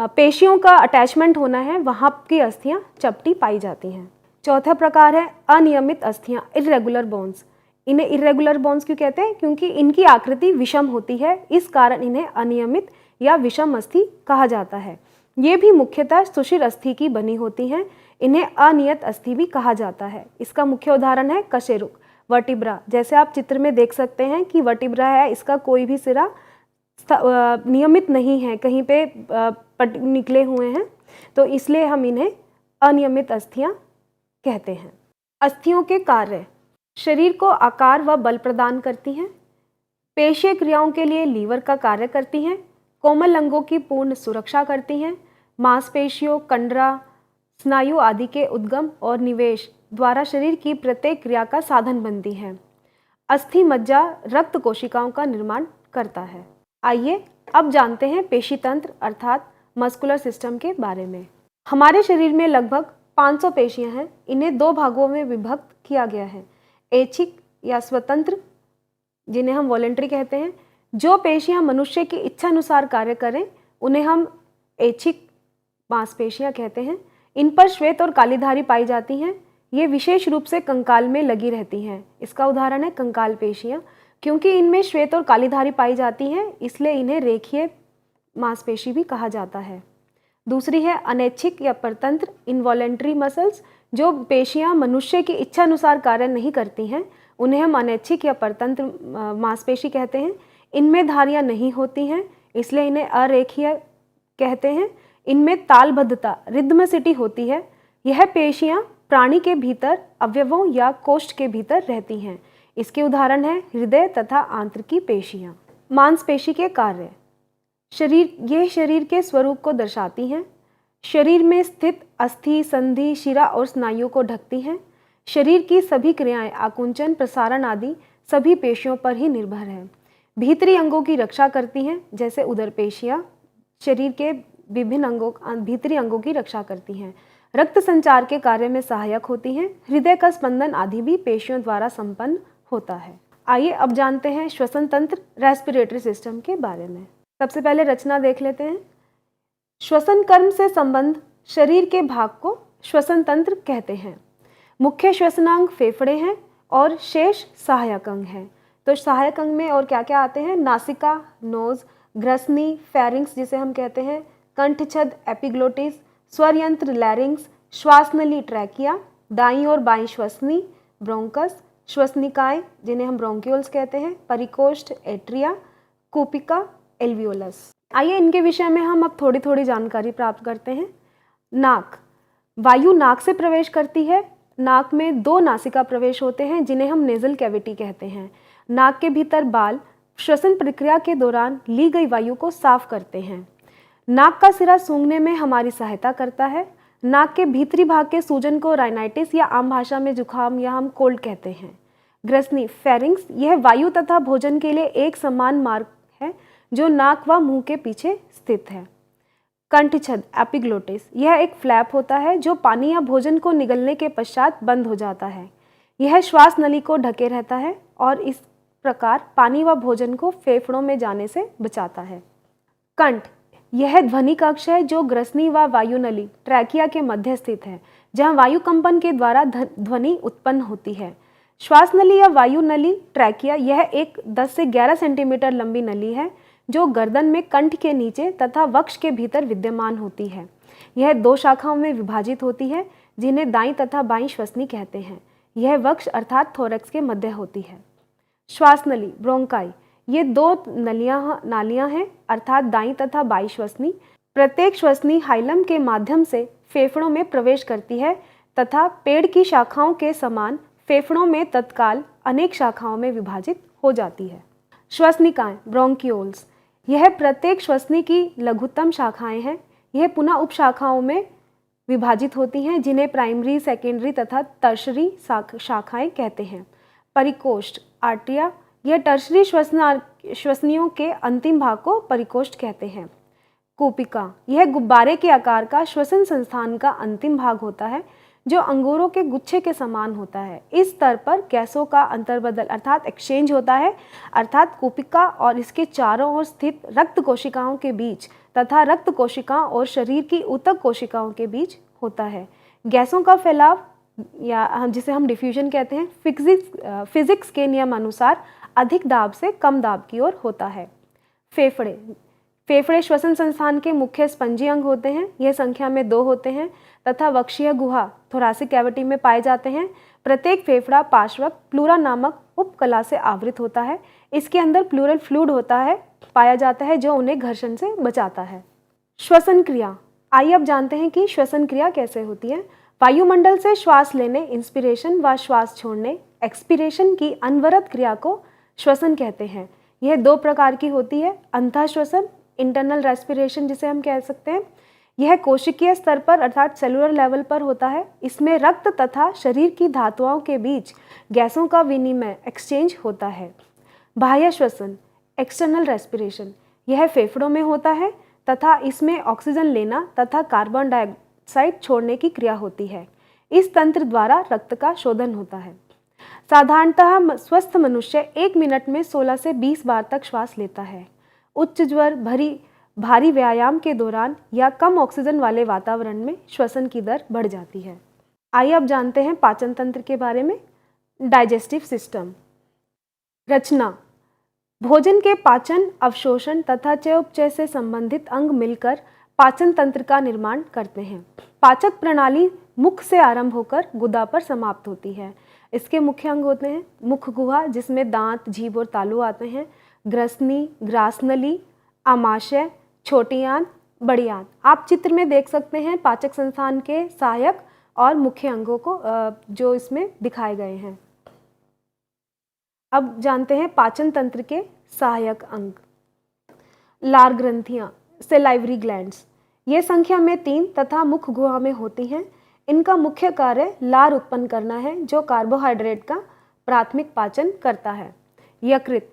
पेशियों का अटैचमेंट होना है वहाँ की अस्थियाँ चपटी पाई जाती हैं। चौथा प्रकार है अनियमित अस्थियाँ इर्रेगुलर बोन्स। इन्हें इर्रेगुलर बोन्स क्यों कहते हैं? क्योंकि इनकी आकृति विषम होती है, इस कारण इन्हें अनियमित या विषम अस्थि कहा जाता है। ये भी मुख्यतः सुशिर अस्थि की बनी होती हैं। इन्हें अनियत अस्थि भी कहा जाता है। इसका मुख्य उदाहरण है कशेरुक, वर्टिब्रा। जैसे आप चित्र में देख सकते हैं कि वर्टिब्रा है, इसका कोई भी सिरा नियमित नहीं है, कहीं पे निकले हुए हैं, तो इसलिए हम इन्हें अनियमित अस्थियां कहते हैं। अस्थियों के कार्य: शरीर को आकार व बल प्रदान करती हैं, पेशीय क्रियाओं के लिए लीवर का कार्य करती हैं, कोमल अंगों की पूर्ण सुरक्षा करती हैं, मांसपेशियों, कंडरा, स्नायु आदि के उद्गम और निवेश द्वारा शरीर की प्रत्येक क्रिया का साधन बनती हैं। अस्थि मज्जा रक्त कोशिकाओं का निर्माण करता है। आइए अब जानते हैं पेशी तंत्र अर्थात मस्कुलर सिस्टम के बारे में। हमारे शरीर में लगभग 500 पेशियां हैं। इन्हें 2 भागों में विभक्त किया गया है, ऐच्छिक या स्वतंत्र, जिन्हें हम वॉलेंट्री कहते हैं। जो पेशियां मनुष्य की इच्छा अनुसार कार्य करें उन्हें हम ऐच्छिक मांसपेशियां कहते हैं। इन पर श्वेत और काली धारी पाई जाती हैं। ये विशेष रूप से कंकाल में लगी रहती हैं। इसका उदाहरण है कंकाल पेशियां। क्योंकि इनमें श्वेत और काली धारी पाई जाती हैं, इसलिए इन्हें रेखीय मांसपेशी भी कहा जाता है। दूसरी है अनैच्छिक या परतंत्र, इनवॉलेंट्री मसल्स। जो पेशियां मनुष्य की इच्छा अनुसार कार्य नहीं करती हैं उन्हें हम अनैच्छिक या परतंत्र मांसपेशी कहते हैं। इनमें धारियां नहीं होती हैं, इसलिए इन्हें अरेखीय कहते हैं। इनमें तालबद्धता, रिदमसिटी होती है। यह पेशियां प्राणी के भीतर अवयवों या कोष्ठ के भीतर रहती हैं। इसके उदाहरण हैं हृदय तथा आंतरिकी पेशियां। मांसपेशी के कार्य। यह शरीर के स्वरूप को दर्शाती हैं। शरीर में स्थित अस्थि, संधि, शिरा और स्नायुओं को ढकती हैं। शरीर की सभी क्रियाएं, आकुंचन, प्रसारण आदि सभी पेशियों पर ही निर्भर है। भीतरी अंगों की रक्षा करती हैं, जैसे उदर पेशियां शरीर के विभिन्न भीतरी अंगों की रक्षा करती हैं। रक्त संचार के कार्य में सहायक होती हैं। हृदय का स्पंदन आदि भी पेशियों द्वारा संपन्न होता है। आइए अब जानते हैं श्वसन तंत्र, रेस्पिरेटरी सिस्टम के बारे में। सबसे पहले रचना देख लेते हैं। श्वसन कर्म से संबंध शरीर के भाग को श्वसन तंत्र कहते हैं। मुख्य श्वसनांग फेफड़े हैं और शेष सहायक अंग हैं। तो सहायक अंग में और क्या क्या आते हैं? नासिका, नोज, ग्रसनी, फेरिंक्स जिसे हम कहते हैं, कंठछद, एपिग्लोटिस, स्वर यंत्र लैरिंग्स, श्वास नली ट्रैकिया, दाईं और बाईं श्वसनी ब्रोंकस, श्वसनिकाएं जिन्हें हम ब्रोंक्यूल्स कहते हैं, परिकोष्ठ एट्रिया, कूपिका, एल्वियोलस। आइए इनके विषय में हम अब थोड़ी थोड़ी जानकारी प्राप्त करते हैं। नाक। वायु नाक से प्रवेश करती है। नाक में 2 नासिका प्रवेश होते हैं जिन्हें हम नेजल कैविटी कहते हैं। नाक के भीतर बाल श्वसन प्रक्रिया के दौरान ली गई वायु को साफ करते हैं। नाक का सिरा सूंघने में हमारी सहायता करता है। नाक के भीतरी भाग के सूजन को राइनाइटिस या आम भाषा में जुकाम या हम कोल्ड कहते हैं। ग्रसनी, फेरिंक्स, यह वायु तथा भोजन के लिए एक समान मार्ग है जो नाक व मुंह के पीछे स्थित है। कंठछद, एपिग्लोटिस, यह एक फ्लैप होता है जो पानी या भोजन को निगलने के पश्चात बंद हो जाता है। यह श्वास नली को ढके रहता है और इस प्रकार पानी व भोजन को फेफड़ों में जाने से बचाता है। कंठ, यह ध्वनि कक्ष है जो ग्रसनी व वायु नली ट्रैकिया के मध्य स्थित है, जहां वायु कंपन के द्वारा ध्वनि उत्पन्न होती है। श्वास नली या वायु नली ट्रैकिया यह एक 10 से 11 सेंटीमीटर लंबी नली है जो गर्दन में कंठ के नीचे तथा वक्ष के भीतर विद्यमान होती है। यह 2 शाखाओं में विभाजित होती है जिन्हें दाईं तथा बाईं श्वसनी कहते हैं। यह वक्ष अर्थात थोरैक्स के मध्य होती है। श्वास नली ब्रोंकाई, ये 2 नालियां हैं अर्थात दाईं तथा बाईं श्वसनी। प्रत्येक श्वसनी हाइलम के माध्यम से फेफड़ों में प्रवेश करती है तथा पेड़ की शाखाओं के समान फेफड़ों में तत्काल अनेक शाखाओं में विभाजित हो जाती है। श्वसनिकाएं ब्रोंक्यूल्स, यह प्रत्येक श्वसनी की लघुत्तम शाखाएं हैं। यह पुनः उपशाखाओं में विभाजित होती हैं जिन्हें प्राइमरी, सेकेंडरी तथा टर्शरी शाखाएं कहते हैं। परिकोष्ठ आर्टिया, यह टर्शरी श्वसनियों के अंतिम भाग को परिकोष्ठ कहते हैं। कूपिका, यह गुब्बारे के आकार का श्वसन संस्थान का अंतिम भाग होता है जो अंगूरों के गुच्छे के समान होता है। इस स्तर पर गैसों का अंतर्बदल अर्थात एक्सचेंज होता है, अर्थात कूपिका और इसके चारों ओर स्थित रक्त कोशिकाओं के बीच तथा रक्त कोशिकाओं और शरीर की ऊतक कोशिकाओं के बीच होता है। गैसों का फैलाव या जिसे हम डिफ्यूजन कहते हैं, फिजिक्स के नियम अनुसार अधिक दाब से कम दाब की ओर होता है। फेफड़े श्वसन संस्थान के मुख्य स्पंजी अंग होते हैं। यह संख्या में 2 होते हैं तथा वक्षीय गुहा थोरासिक कैविटी में पाए जाते हैं। प्रत्येक फेफड़ा पार्श्वक प्लूरा नामक उपकला से आवृत होता है। इसके अंदर प्लूरल फ्लूइड पाया जाता है जो उन्हें घर्षण से बचाता है। श्वसन क्रिया। आइए अब जानते हैं कि श्वसन क्रिया कैसे होती है। वायुमंडल से श्वास लेने इंस्पिरेशन व श्वास छोड़ने एक्सपीरेशन की अनवरत क्रिया को श्वसन कहते हैं। यह 2 प्रकार की होती है। अंतः श्वसन इंटरनल रेस्पिरेशन जिसे हम कह सकते हैं, यह कोशिकीय स्तर पर अर्थात सेलुलर लेवल पर होता है। इसमें रक्त तथा शरीर की धातुओं के बीच गैसों का विनिमय एक्सचेंज होता है। बाह्य श्वसन एक्सटर्नल रेस्पिरेशन, यह फेफड़ों में होता है तथा इसमें ऑक्सीजन लेना तथा कार्बन डाइऑक्साइड छोड़ने की क्रिया होती है। इस तंत्र द्वारा रक्त का शोधन होता है। साधारणतः स्वस्थ मनुष्य 1 मिनट में 16 से 20 बार तक श्वास लेता है। उच्च ज्वर, भारी व्यायाम के दौरान या कम ऑक्सीजन वाले वातावरण में श्वसन की दर बढ़ जाती है। आइए अब जानते हैं पाचन तंत्र के बारे में। Digestive system. रचना। भोजन के पाचन, अवशोषण तथा चयापचय से संबंधित अंग मिलकर पाचन तंत्र का निर्माण करते हैं। पाचक प्रणाली मुख से आरंभ होकर गुदा पर समाप्त होती है। इसके मुख्य अंग होते हैं मुख गुहा जिसमें दांत, जीभ और तालू आते हैं, ग्रसनी, ग्रासनली, आमाशय, छोटी आंत, बड़ी आंत। आप चित्र में देख सकते हैं पाचक संस्थान के सहायक और मुख्य अंगों को जो इसमें दिखाए गए हैं। अब जानते हैं पाचन तंत्र के सहायक अंग। लार ग्रंथियां, सेलाइवरी ग्लैंड्स, ये संख्या में 3 तथा मुख गुहा में होती हैं। इनका मुख्य कार्य लार उत्पन्न करना है जो कार्बोहाइड्रेट का प्राथमिक पाचन करता है। यकृत,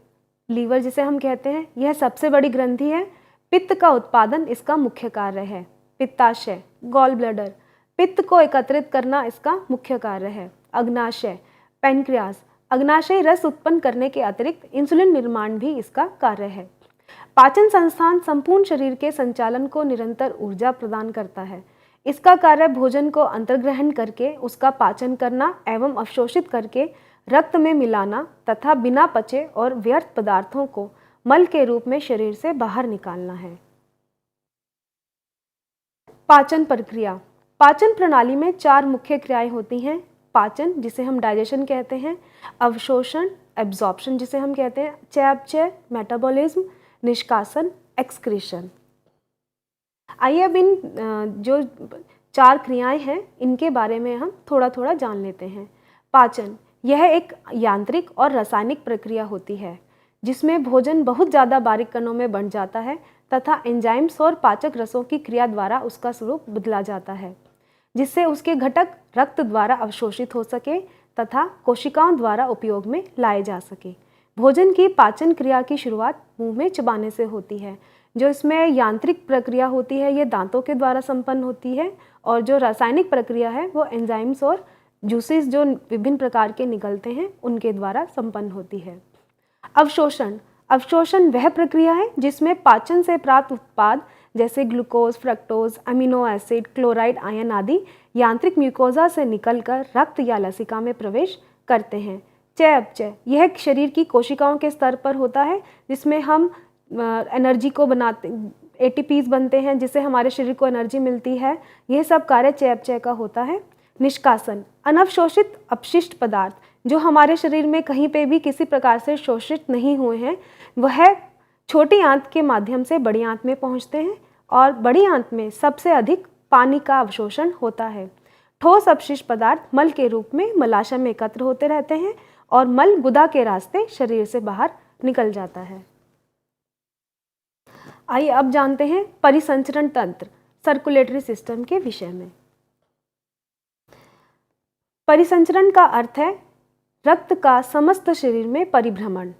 लीवर जिसे हम कहते हैं, यह सबसे बड़ी ग्रंथि है। पित्त का उत्पादन इसका मुख्य कार्य है। पित्ताशय, गॉल ब्लैडर, पित्त को एकत्रित करना इसका मुख्य कार्य है। अग्नाशय, पैनक्रियास, अग्नाशय रस उत्पन्न करने के अतिरिक्त इंसुलिन निर्माण भी इसका कार्य है। पाचन संस्थान संपूर्ण शरीर के संचालन को निरंतर ऊर्जा प्रदान करता है। इसका कार्य भोजन को अंतर्ग्रहण करके उसका पाचन करना एवं अवशोषित करके रक्त में मिलाना तथा बिना पचे और व्यर्थ पदार्थों को मल के रूप में शरीर से बाहर निकालना है। पाचन प्रक्रिया। पाचन प्रणाली में 4 मुख्य क्रियाएं होती हैं। पाचन, जिसे हम डाइजेशन कहते हैं, अवशोषण, एब्जॉर्प्शन जिसे हम कहते हैं, चयापचय, मेटाबॉलिज्म, निष्कासन, एक्सक्रीशन। आइए अब इन जो 4 क्रियाएं हैं इनके बारे में हम थोड़ा थोड़ा जान लेते हैं। पाचन, यह एक यांत्रिक और रासायनिक प्रक्रिया होती है जिसमें भोजन बहुत ज़्यादा बारीक कणों में बंट जाता है तथा एंजाइम्स और पाचक रसों की क्रिया द्वारा उसका स्वरूप बदला जाता है, जिससे उसके घटक रक्त द्वारा अवशोषित हो सके तथा कोशिकाओं द्वारा उपयोग में लाए जा सके। भोजन की पाचन क्रिया की शुरुआत मुंह में चबाने से होती है। जो इसमें यांत्रिक प्रक्रिया होती है ये दांतों के द्वारा संपन्न होती है, और जो रासायनिक प्रक्रिया है वो एंजाइम्स और जूसेस जो विभिन्न प्रकार के निकलते हैं उनके द्वारा संपन्न होती है। अवशोषण, अवशोषण वह प्रक्रिया है जिसमें पाचन से प्राप्त उत्पाद जैसे glucose, fructose, amino acid, chloride, ion आदि यांत्रिक म्यूकोजा से निकलकर रक्त या लसिका में प्रवेश करते हैं। चयापचय, यह शरीर की कोशिकाओं के स्तर पर होता है जिसमें हम एनर्जी को बनाते, एटीपीज बनते हैं जिससे हमारे शरीर को एनर्जी मिलती है। यह सब कार्य चयापचय का होता है। निष्कासन, अनवशोषित अपशिष्ट पदार्थ जो हमारे शरीर में कहीं पे भी किसी प्रकार से शोषित नहीं हुए हैं वह छोटी आंत के माध्यम से बड़ी आंत में पहुंचते हैं, और बड़ी आंत में सबसे अधिक पानी का अवशोषण होता है। ठोस अपशिष्ट पदार्थ मल के रूप में मलाशय में एकत्र होते रहते हैं और मल गुदा के रास्ते शरीर से बाहर निकल जाता है। आइए अब जानते हैं परिसंचरण तंत्र, सर्कुलेटरी सिस्टम के विषय में। परिसंचरण का अर्थ है रक्त का समस्त शरीर में परिभ्रमण।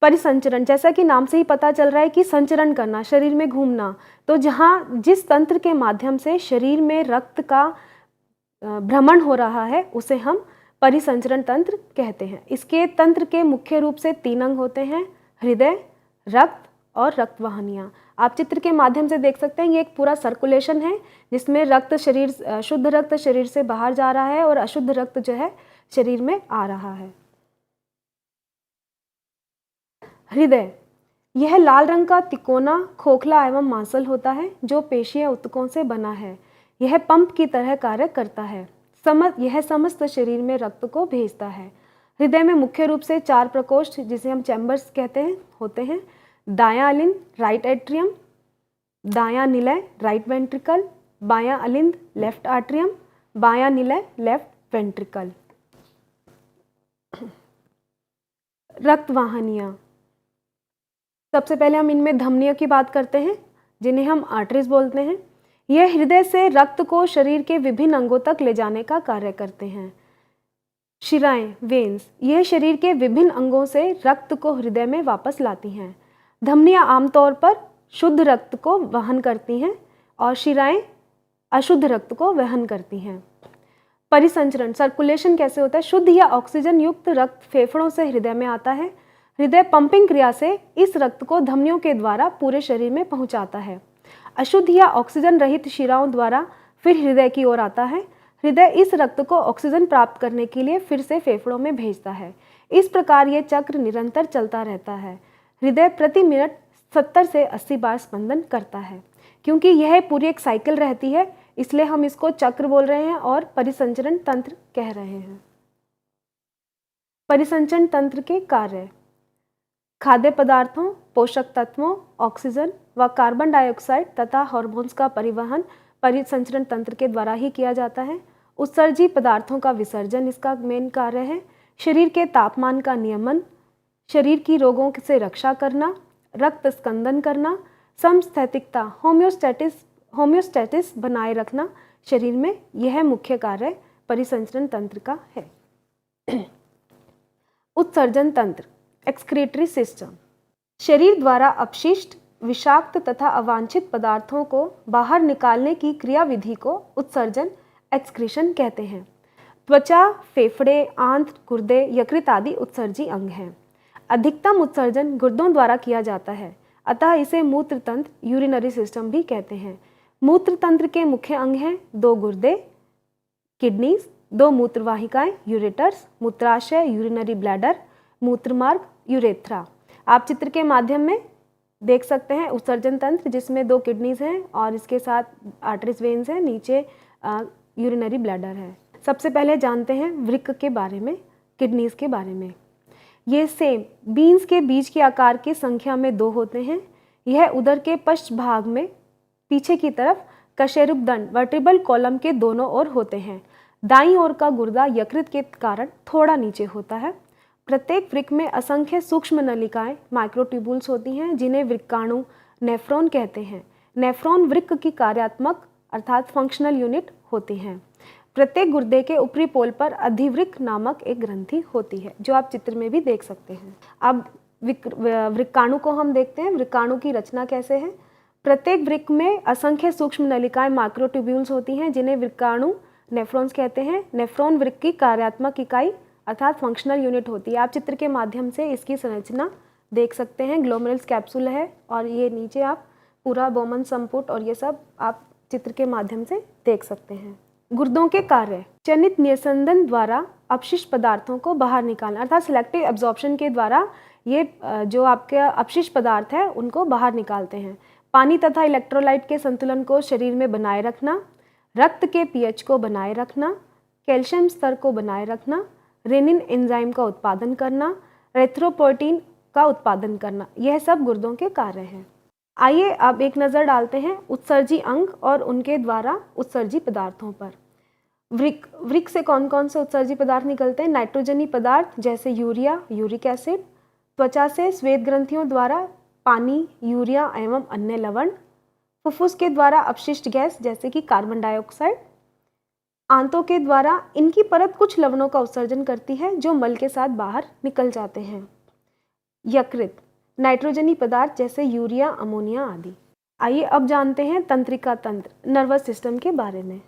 परिसंचरण, जैसा कि नाम से ही पता चल रहा है कि संचरण करना, शरीर में घूमना, तो जहाँ जिस तंत्र के माध्यम से शरीर में रक्त का भ्रमण हो रहा है उसे हम परिसंचरण तंत्र कहते हैं। इसके तंत्र के मुख्य रूप से 3 अंग होते हैं, हृदय, रक्त और रक्त वाहिनियाँ। आप चित्र के माध्यम से देख सकते हैं ये एक पूरा सर्कुलेशन है जिसमें रक्त शरीर, शुद्ध रक्त शरीर से बाहर जा रहा है और अशुद्ध रक्त जो है शरीर में आ रहा है। हृदय, यह लाल रंग का तिकोना, खोखला एवं मांसल होता है जो पेशियां ऊतकों से बना है। यह पंप की तरह कार्य करता है। यह समस्त शरीर में रक्त को भेजता है। हृदय में मुख्य रूप से 4 प्रकोष्ठ जिसे हम चैम्बर्स कहते हैं होते हैं। दायां अलिंद, राइट एट्रियम, दायां निलय, राइट वेंट्रिकल, बायां अलिंद, लेफ्ट आर्ट्रियम, बायां निलय, लेफ्ट वेंट्रिकल। रक्त वाहिनियां, सबसे पहले हम इनमें धमनियों की बात करते हैं जिन्हें हम आर्टरीज बोलते हैं। यह हृदय से रक्त को शरीर के विभिन्न अंगों तक ले जाने का कार्य करते हैं। शिराएं, वेन्स, यह शरीर के विभिन्न अंगों से रक्त को हृदय में वापस लाती हैं। धमनियां आमतौर पर शुद्ध रक्त को वहन करती हैं और शिराएं अशुद्ध रक्त को वहन करती हैं। परिसंचरण, सर्कुलेशन कैसे होता है? शुद्ध या ऑक्सीजन युक्त रक्त फेफड़ों से हृदय में आता है। हृदय पंपिंग क्रिया से इस रक्त को धमनियों के द्वारा पूरे शरीर में पहुंचाता है। अशुद्ध या ऑक्सीजन रहित शिराओं द्वारा फिर हृदय की ओर आता है। हृदय इस रक्त को ऑक्सीजन प्राप्त करने के लिए फिर से फेफड़ों में भेजता है। इस प्रकार ये चक्र निरंतर चलता रहता है। हृदय प्रति मिनट 70 से 80 बार स्पंदन करता है। क्योंकि यह पूरी एक साइकिल रहती है इसलिए हम इसको चक्र बोल रहे हैं और परिसंचरण तंत्र कह रहे हैं। परिसंचरण तंत्र के कार्य: खाद्य पदार्थों, पोषक तत्वों, ऑक्सीजन व कार्बन डाइऑक्साइड तथा हार्मोन्स का परिवहन परिसंचरण तंत्र के द्वारा ही किया जाता है। उत्सर्जी पदार्थों का विसर्जन इसका मेन कार्य है। शरीर के तापमान का नियमन, शरीर की रोगों से रक्षा करना, रक्त स्कंदन करना, समस्थैतिकता होम्योस्टैटिस बनाए रखना शरीर में, यह मुख्य कार्य परिसंचरण तंत्र का है। उत्सर्जन तंत्र एक्सक्रीटरी सिस्टम, शरीर द्वारा अपशिष्ट, विषाक्त तथा अवांछित पदार्थों को बाहर निकालने की क्रियाविधि को उत्सर्जन एक्सक्रीशन कहते हैं। त्वचा, फेफड़े, आंत्र, गुर्दे, यकृत आदि उत्सर्जी अंग हैं। अधिकतम उत्सर्जन गुर्दों द्वारा किया जाता है, अतः इसे मूत्र तंत्र यूरिनरी सिस्टम भी कहते हैं। मूत्र तंत्र के मुख्य अंग हैं 2 गुर्दे किडनीज, 2 मूत्रवाहिकाएं यूरेटर्स, मूत्राशय यूरिनरी ब्लैडर, मूत्रमार्ग यूरेथ्रा। आप चित्र के माध्यम में देख सकते हैं उत्सर्जन तंत्र जिसमें 2 किडनीज हैं और इसके साथ आर्टरीज वेन्स हैं, नीचे यूरिनरी ब्लैडर है। सबसे पहले जानते हैं वृक्क के बारे में, किडनीज के बारे में। ये सेम बीन्स के बीज के आकार की संख्या में 2 होते हैं। यह उदर के पश्च भाग में पीछे की तरफ कशेरुकदंड वर्टिब्रल कॉलम के दोनों ओर होते हैं। दाईं ओर का गुर्दा यकृत के कारण थोड़ा नीचे होता है। प्रत्येक वृक्क में असंख्य सूक्ष्म नलिकाएं माइक्रोट्यूबुल्स होती हैं जिन्हें वृक्काणु नेफ्रॉन कहते हैं। नेफ्रॉन वृक्क की कार्यात्मक अर्थात फंक्शनल यूनिट होती हैं। प्रत्येक गुर्दे के ऊपरी पोल पर अधिवृक्क नामक एक ग्रंथि होती है जो आप चित्र में भी देख सकते हैं। अब वृक्काणु को हम देखते हैं, वृक्काणु की रचना कैसे है। प्रत्येक वृक्क में असंख्य सूक्ष्म नलिकाएं माइक्रोट्यूब्यूल्स होती हैं जिन्हें वृक्काणु नेफ्रॉन्स कहते हैं। नेफ्रॉन वृक्क की कार्यात्मक इकाई अर्थात फंक्शनल यूनिट होती है। आप चित्र के माध्यम से इसकी संरचना देख सकते हैं। ग्लोमेरुलस कैप्सूल है और ये नीचे आप पूरा बोमन संपुट और ये सब आप चित्र के माध्यम से देख सकते हैं। गुर्दों के कार्य, चयनित निस्संदन द्वारा अपशिष्ट पदार्थों को बाहर निकालना अर्थात सिलेक्टिव एब्जॉर्प्शन के द्वारा ये जो आपके अपशिष्ट पदार्थ है उनको बाहर निकालते हैं। पानी तथा इलेक्ट्रोलाइट के संतुलन को शरीर में बनाए रखना, रक्त के पीएच को बनाए रखना, कैल्शियम स्तर को बनाए रखना, रेनिन एंजाइम का उत्पादन करना, एरिथ्रोपोइटिन का उत्पादन करना, यह सब गुर्दों के कार्य हैं। आइए अब एक नज़र डालते हैं उत्सर्जी अंग और उनके द्वारा उत्सर्जी पदार्थों पर। वृक्क से कौन कौन से उत्सर्जी पदार्थ निकलते हैं? नाइट्रोजनी पदार्थ जैसे यूरिया, यूरिक एसिड। त्वचा से श्वेत ग्रंथियों द्वारा पानी, यूरिया एवं अन्य लवण। फुफ्फुस के द्वारा अपशिष्ट गैस जैसे कि कार्बन डाइऑक्साइड। आंतों के द्वारा इनकी परत कुछ लवणों का उत्सर्जन करती है जो मल के साथ बाहर निकल जाते हैं। यकृत, नाइट्रोजनी पदार्थ जैसे यूरिया, अमोनिया आदि। आइए अब जानते हैं तंत्रिका तंत्र, नर्वस सिस्टम के बारे में।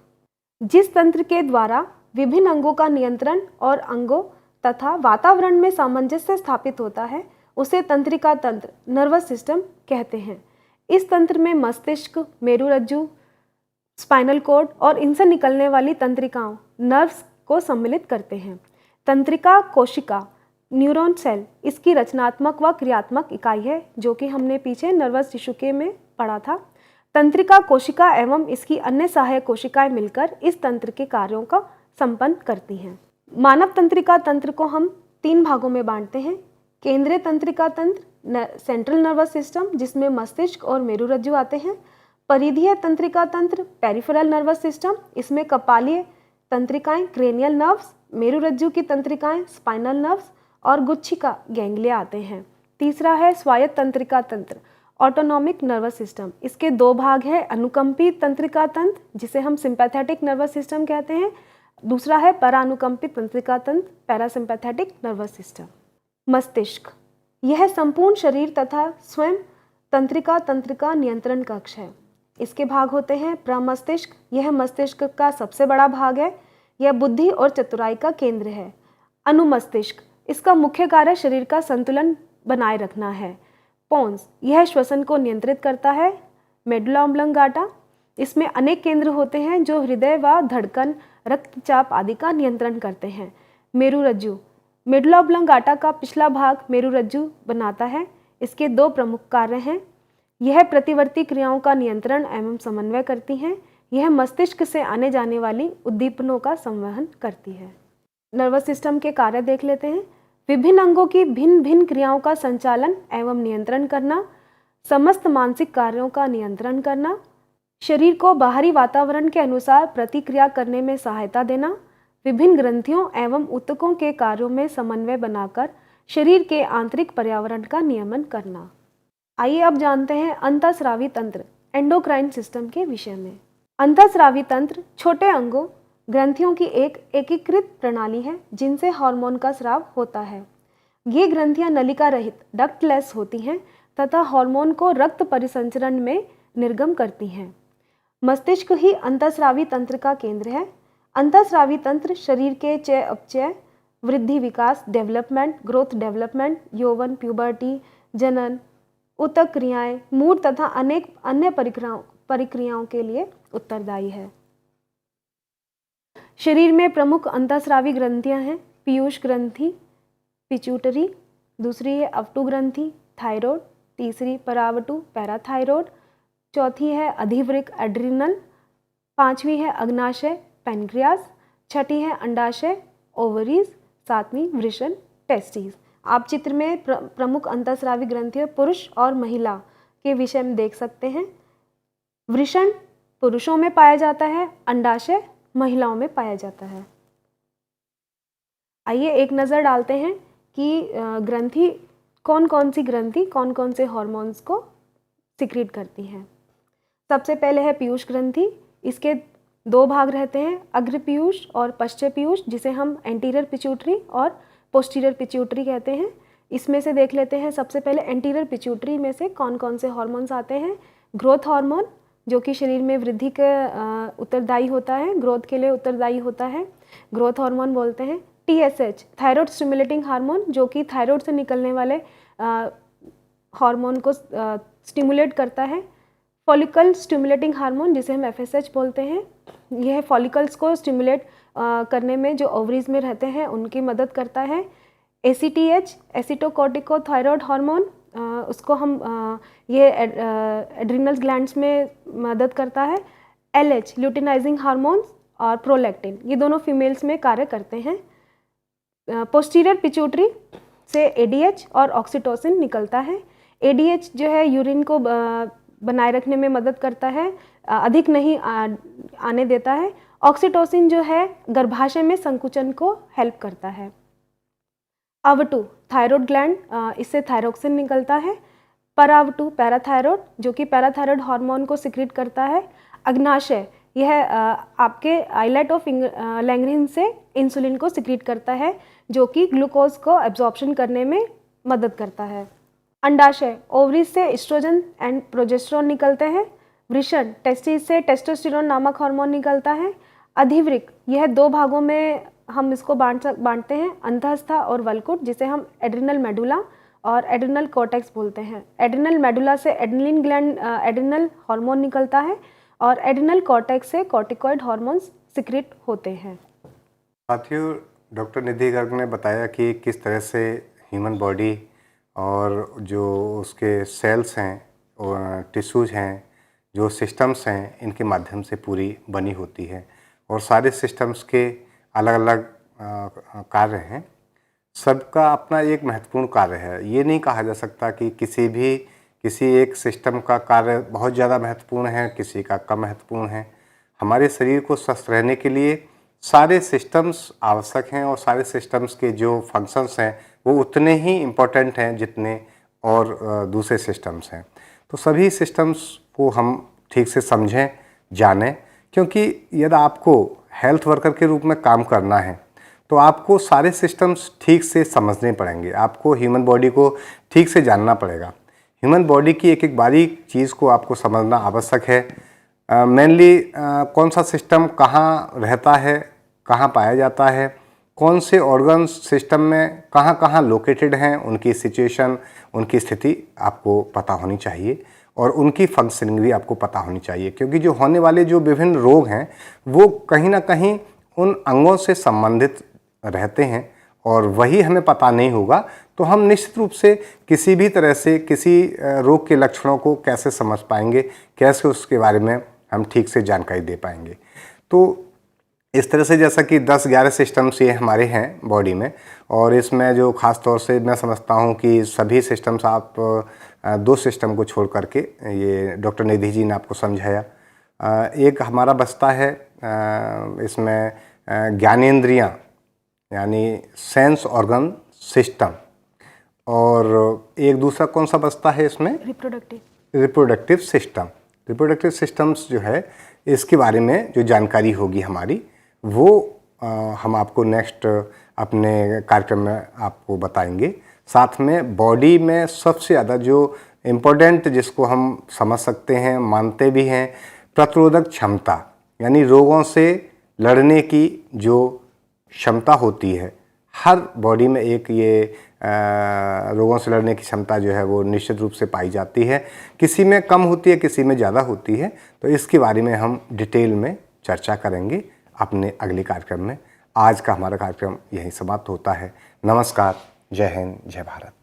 जिस तंत्र के द्वारा विभिन्न अंगों का नियंत्रण और अंगों तथा वातावरण में सामंजस्य स्थापित होता है उसे तंत्रिका तंत्र, नर्वस सिस्टम कहते हैं। इस तंत्र में मस्तिष्क, मेरुरज्जु, स्पाइनल कॉर्ड और इनसे निकलने वाली तंत्रिकाओं, नर्व्स को सम्मिलित करते हैं। तंत्रिका कोशिका, न्यूरॉन सेल इसकी रचनात्मक व क्रियात्मक इकाई है जो कि हमने पीछे नर्वस टिश्यू के में पढ़ा था। तंत्रिका कोशिका एवं इसकी अन्य सहायक कोशिकाएं मिलकर इस तंत्र के कार्यों का संपन्न करती हैं। मानव तंत्रिका तंत्र को हम 3 भागों में बांटते हैं। केंद्रीय तंत्रिका तंत्र, सेंट्रल नर्वस सिस्टम जिसमें मस्तिष्क और मेरुरज्जु आते हैं। परिधीय तंत्रिका तंत्र, पेरिफेरल नर्वस सिस्टम, इसमें कपालीय तंत्रिकाएं, क्रेनियल नर्व्स, मेरुरज्जु की तंत्रिकाएं, स्पाइनल नर्व्स और गुच्छिका गैंग्लिया आते हैं। तीसरा है स्वायत्त तंत्रिका तंत्र, ऑटोनॉमिक नर्वस सिस्टम। इसके 2 भाग है, अनुकंपी तंत्रिका तंत्र जिसे हम सिंपैथेटिक नर्वस सिस्टम कहते हैं, दूसरा है परानुकंपित तंत्रिका तंत्र, पैरासिम्पैथेटिक नर्वस सिस्टम। मस्तिष्क, यह संपूर्ण शरीर तथा स्वयं तंत्रिका तंत्र का नियंत्रण कक्ष है। इसके भाग होते हैं प्रमस्तिष्क, यह मस्तिष्क का सबसे बड़ा भाग है, यह बुद्धि और चतुराई का केंद्र है। अनुमस्तिष्क, इसका मुख्य कार्य शरीर का संतुलन बनाए रखना है। पोन्स, यह श्वसन को नियंत्रित करता है। मेडुला ऑब्लंगाटा, इसमें अनेक केंद्र होते हैं जो हृदय व धड़कन, रक्तचाप आदि का नियंत्रण करते हैं। मेरुरज्जु, मेडुला ऑब्लंगाटा का पिछला भाग मेरुरज्जु बनाता है। इसके 2 प्रमुख कार्य हैं, यह प्रतिवर्ती क्रियाओं का नियंत्रण एवं समन्वय करती हैं, यह मस्तिष्क से आने जाने वाली उद्दीपनों का संवहन करती है। नर्वस सिस्टम के कार्य देख लेते हैं। विभिन्न अंगों की भिन्न भिन्न क्रियाओं का संचालन एवं नियंत्रण करना, समस्त मानसिक कार्यों का नियंत्रण करना, शरीर को बाहरी वातावरण के अनुसार प्रतिक्रिया करने में सहायता देना, विभिन्न ग्रंथियों एवं ऊतकों के कार्यों में समन्वय बनाकर शरीर के आंतरिक पर्यावरण का नियमन करना। आइए अब जानते हैं अंतःस्रावी तंत्र एंडोक्राइन सिस्टम के विषय में। अंतःस्रावी तंत्र छोटे अंगों ग्रंथियों की एक एकीकृत प्रणाली है जिनसे हार्मोन का स्राव होता है। ये ग्रंथियां नलिका रहित डक्टलेस होती हैं तथा हार्मोन को रक्त परिसंचरण में निर्गम करती हैं। मस्तिष्क ही अंतःस्रावी तंत्र का केंद्र है। अंतःस्रावी तंत्र शरीर के चय अपचय, वृद्धि विकास डेवलपमेंट, ग्रोथ डेवलपमेंट, यौवन प्यूबर्टी, जनन, ऊतक क्रियाएं, मूड तथा अनेक अन्य परिक्रियाओं के लिए उत्तरदायी है। शरीर में प्रमुख अंतःस्रावी ग्रंथियां हैं पीयूष ग्रंथि, पिट्यूटरी, दूसरी है अवटु ग्रंथि थायराइड, तीसरी परावटु पैराथायराइड, चौथी है अधिवृक्क एड्रिनल, पांचवी है अग्नाशय पैनक्रियास, छठी है अंडाशय ओवरीज, सातवीं वृषण टेस्टिस। आप चित्र में प्रमुख अंतःस्रावी ग्रंथियां पुरुष और महिला के विषय में देख सकते हैं। वृषण पुरुषों में पाया जाता है, अंडाशय महिलाओं में पाया जाता है। आइए एक नज़र डालते हैं कि ग्रंथि कौन कौन सी ग्रंथि कौन कौन से हार्मोन्स को सिक्रीट करती हैं। सबसे पहले है पीयूष ग्रंथि। इसके दो भाग रहते हैं, अग्र पीयूष और पश्च पीयूष, जिसे हम एंटीरियर पिट्यूटरी और पोस्टीरियर पिट्यूटरी कहते हैं। इसमें से देख लेते हैं सबसे पहले एंटीरियर पिट्यूटरी में से कौन कौन से हार्मोन्स आते हैं। ग्रोथ हार्मोन जो कि शरीर में वृद्धि के उत्तरदायी होता है, ग्रोथ के लिए उत्तरदायी होता है, ग्रोथ हार्मोन बोलते हैं। TSH थायराइड स्टिमुलेटिंग हार्मोन जो कि थायराइड से निकलने वाले हार्मोन को स्टिमुलेट करता है। फॉलिकल स्टिमुलेटिंग हार्मोन जिसे हम FSH बोलते हैं, यह फॉलिकल्स को स्टिमुलेट करने में जो ओवरीज में रहते हैं उनकी मदद करता है। ACTH एसिटोकोर्टिकोथायरॉयड हार्मोन, उसको हम ये एड्रिनल ग्लैंड्स में मदद करता है। LH ल्यूटिनाइजिंग हार्मोन्स और प्रोलैक्टिन, ये दोनों फीमेल्स में कार्य करते हैं। पोस्टीरियर पिट्यूटरी से ADH और ऑक्सीटोसिन निकलता है। ADH जो है यूरिन को बनाए रखने में मदद करता है, अधिक नहीं आने देता है। ऑक्सीटोसिन जो है गर्भाशय में संकुचन को हेल्प करता है। अवटु थायराइड ग्लैंड, इससे थायरोक्सिन निकलता है। परावटु पैराथायराइड जो कि पैराथायराइड हार्मोन को सिक्रीट करता है। अग्नाशय यह आपके आइलेट ऑफ लैंगरिन से इंसुलिन को सिक्रीट करता है जो कि ग्लूकोज को एब्जॉर्प्शन करने में मदद करता है। अंडाशय ओवरीज से एस्ट्रोजन एंड प्रोजेस्टेरोन निकलते हैं। वृषण टेस्टिस से टेस्टोस्टेरोन नामक हार्मोन निकलता है। अधिवृक्क यह दो भागों में हम इसको बांटते हैं, अंतःस्था और वल्कुट, जिसे हम एड्रिनल मेडुला और एड्रिनल कॉर्टेक्स बोलते हैं। एड्रिनल मेडुला से एड्रिनलिन ग्लैंड एड्रिनल हार्मोन निकलता है और एड्रिनल कॉर्टेक्स से कॉर्टिकॉइड हार्मोन्स सिक्रीट होते हैं। साथियों, डॉक्टर निधि गर्ग ने बताया कि किस तरह से ह्यूमन बॉडी और जो उसके सेल्स हैं और टिश्यूज़ हैं, जो सिस्टम्स हैं, इनके माध्यम से पूरी बनी होती है और सारे सिस्टम्स के अलग अलग कार्य हैं। सबका अपना एक महत्वपूर्ण कार्य है। ये नहीं कहा जा सकता कि किसी एक सिस्टम का कार्य बहुत ज़्यादा महत्वपूर्ण है, किसी का कम महत्वपूर्ण है। हमारे शरीर को स्वस्थ रहने के लिए सारे सिस्टम्स आवश्यक हैं और सारे सिस्टम्स के जो फंक्शंस हैं वो उतने ही इम्पोर्टेंट हैं जितने और दूसरे सिस्टम्स हैं। तो सभी सिस्टम्स को हम ठीक से समझें, जानें, क्योंकि यदि आपको हेल्थ वर्कर के रूप में काम करना है तो आपको सारे सिस्टम्स ठीक से समझने पड़ेंगे। आपको ह्यूमन बॉडी को ठीक से जानना पड़ेगा। ह्यूमन बॉडी की एक एक बारीक चीज़ को आपको समझना आवश्यक है। मेनली कौन सा सिस्टम कहाँ रहता है, कहाँ पाया जाता है, कौन से ऑर्गन्स सिस्टम में कहाँ लोकेटेड हैं, उनकी सिचुएशन, उनकी स्थिति आपको पता होनी चाहिए और उनकी फंक्शनिंग भी आपको पता होनी चाहिए, क्योंकि जो होने वाले जो विभिन्न रोग हैं वो कहीं ना कहीं उन अंगों से संबंधित रहते हैं और वही हमें पता नहीं होगा तो हम निश्चित रूप से किसी भी तरह से किसी रोग के लक्षणों को कैसे समझ पाएंगे, कैसे उसके बारे में हम ठीक से जानकारी दे पाएंगे। तो इस तरह से जैसा कि 10-11 सिस्टम्स ये हमारे हैं बॉडी में, और इसमें जो ख़ास तौर से मैं समझता हूँ कि सभी सिस्टम्स आप 2 सिस्टम को छोड़ करके, ये डॉक्टर निधि जी ने आपको समझाया, एक हमारा बस्ता है इसमें ज्ञानेंद्रियाँ यानी सेंस ऑर्गन सिस्टम, और एक दूसरा कौन सा बस्ता है इसमें? Reproductive system. रिप्रोडक्टिव सिस्टम्स जो है इसके बारे में जो जानकारी होगी हमारी वो हम आपको नेक्स्ट अपने कार्यक्रम में आपको बताएंगे। साथ में बॉडी में सबसे ज़्यादा जो इम्पोर्टेंट जिसको हम समझ सकते हैं, मानते भी हैं, प्रतिरोधक क्षमता यानी रोगों से लड़ने की जो क्षमता होती है, हर बॉडी में एक ये रोगों से लड़ने की क्षमता जो है वो निश्चित रूप से पाई जाती है। किसी में कम होती है, किसी में ज़्यादा होती है। तो इसके बारे में हम डिटेल में चर्चा करेंगे अपने अगले कार्यक्रम में। आज का हमारा कार्यक्रम यहीं समाप्त होता है। नमस्कार, जय हिंद, जय भारत।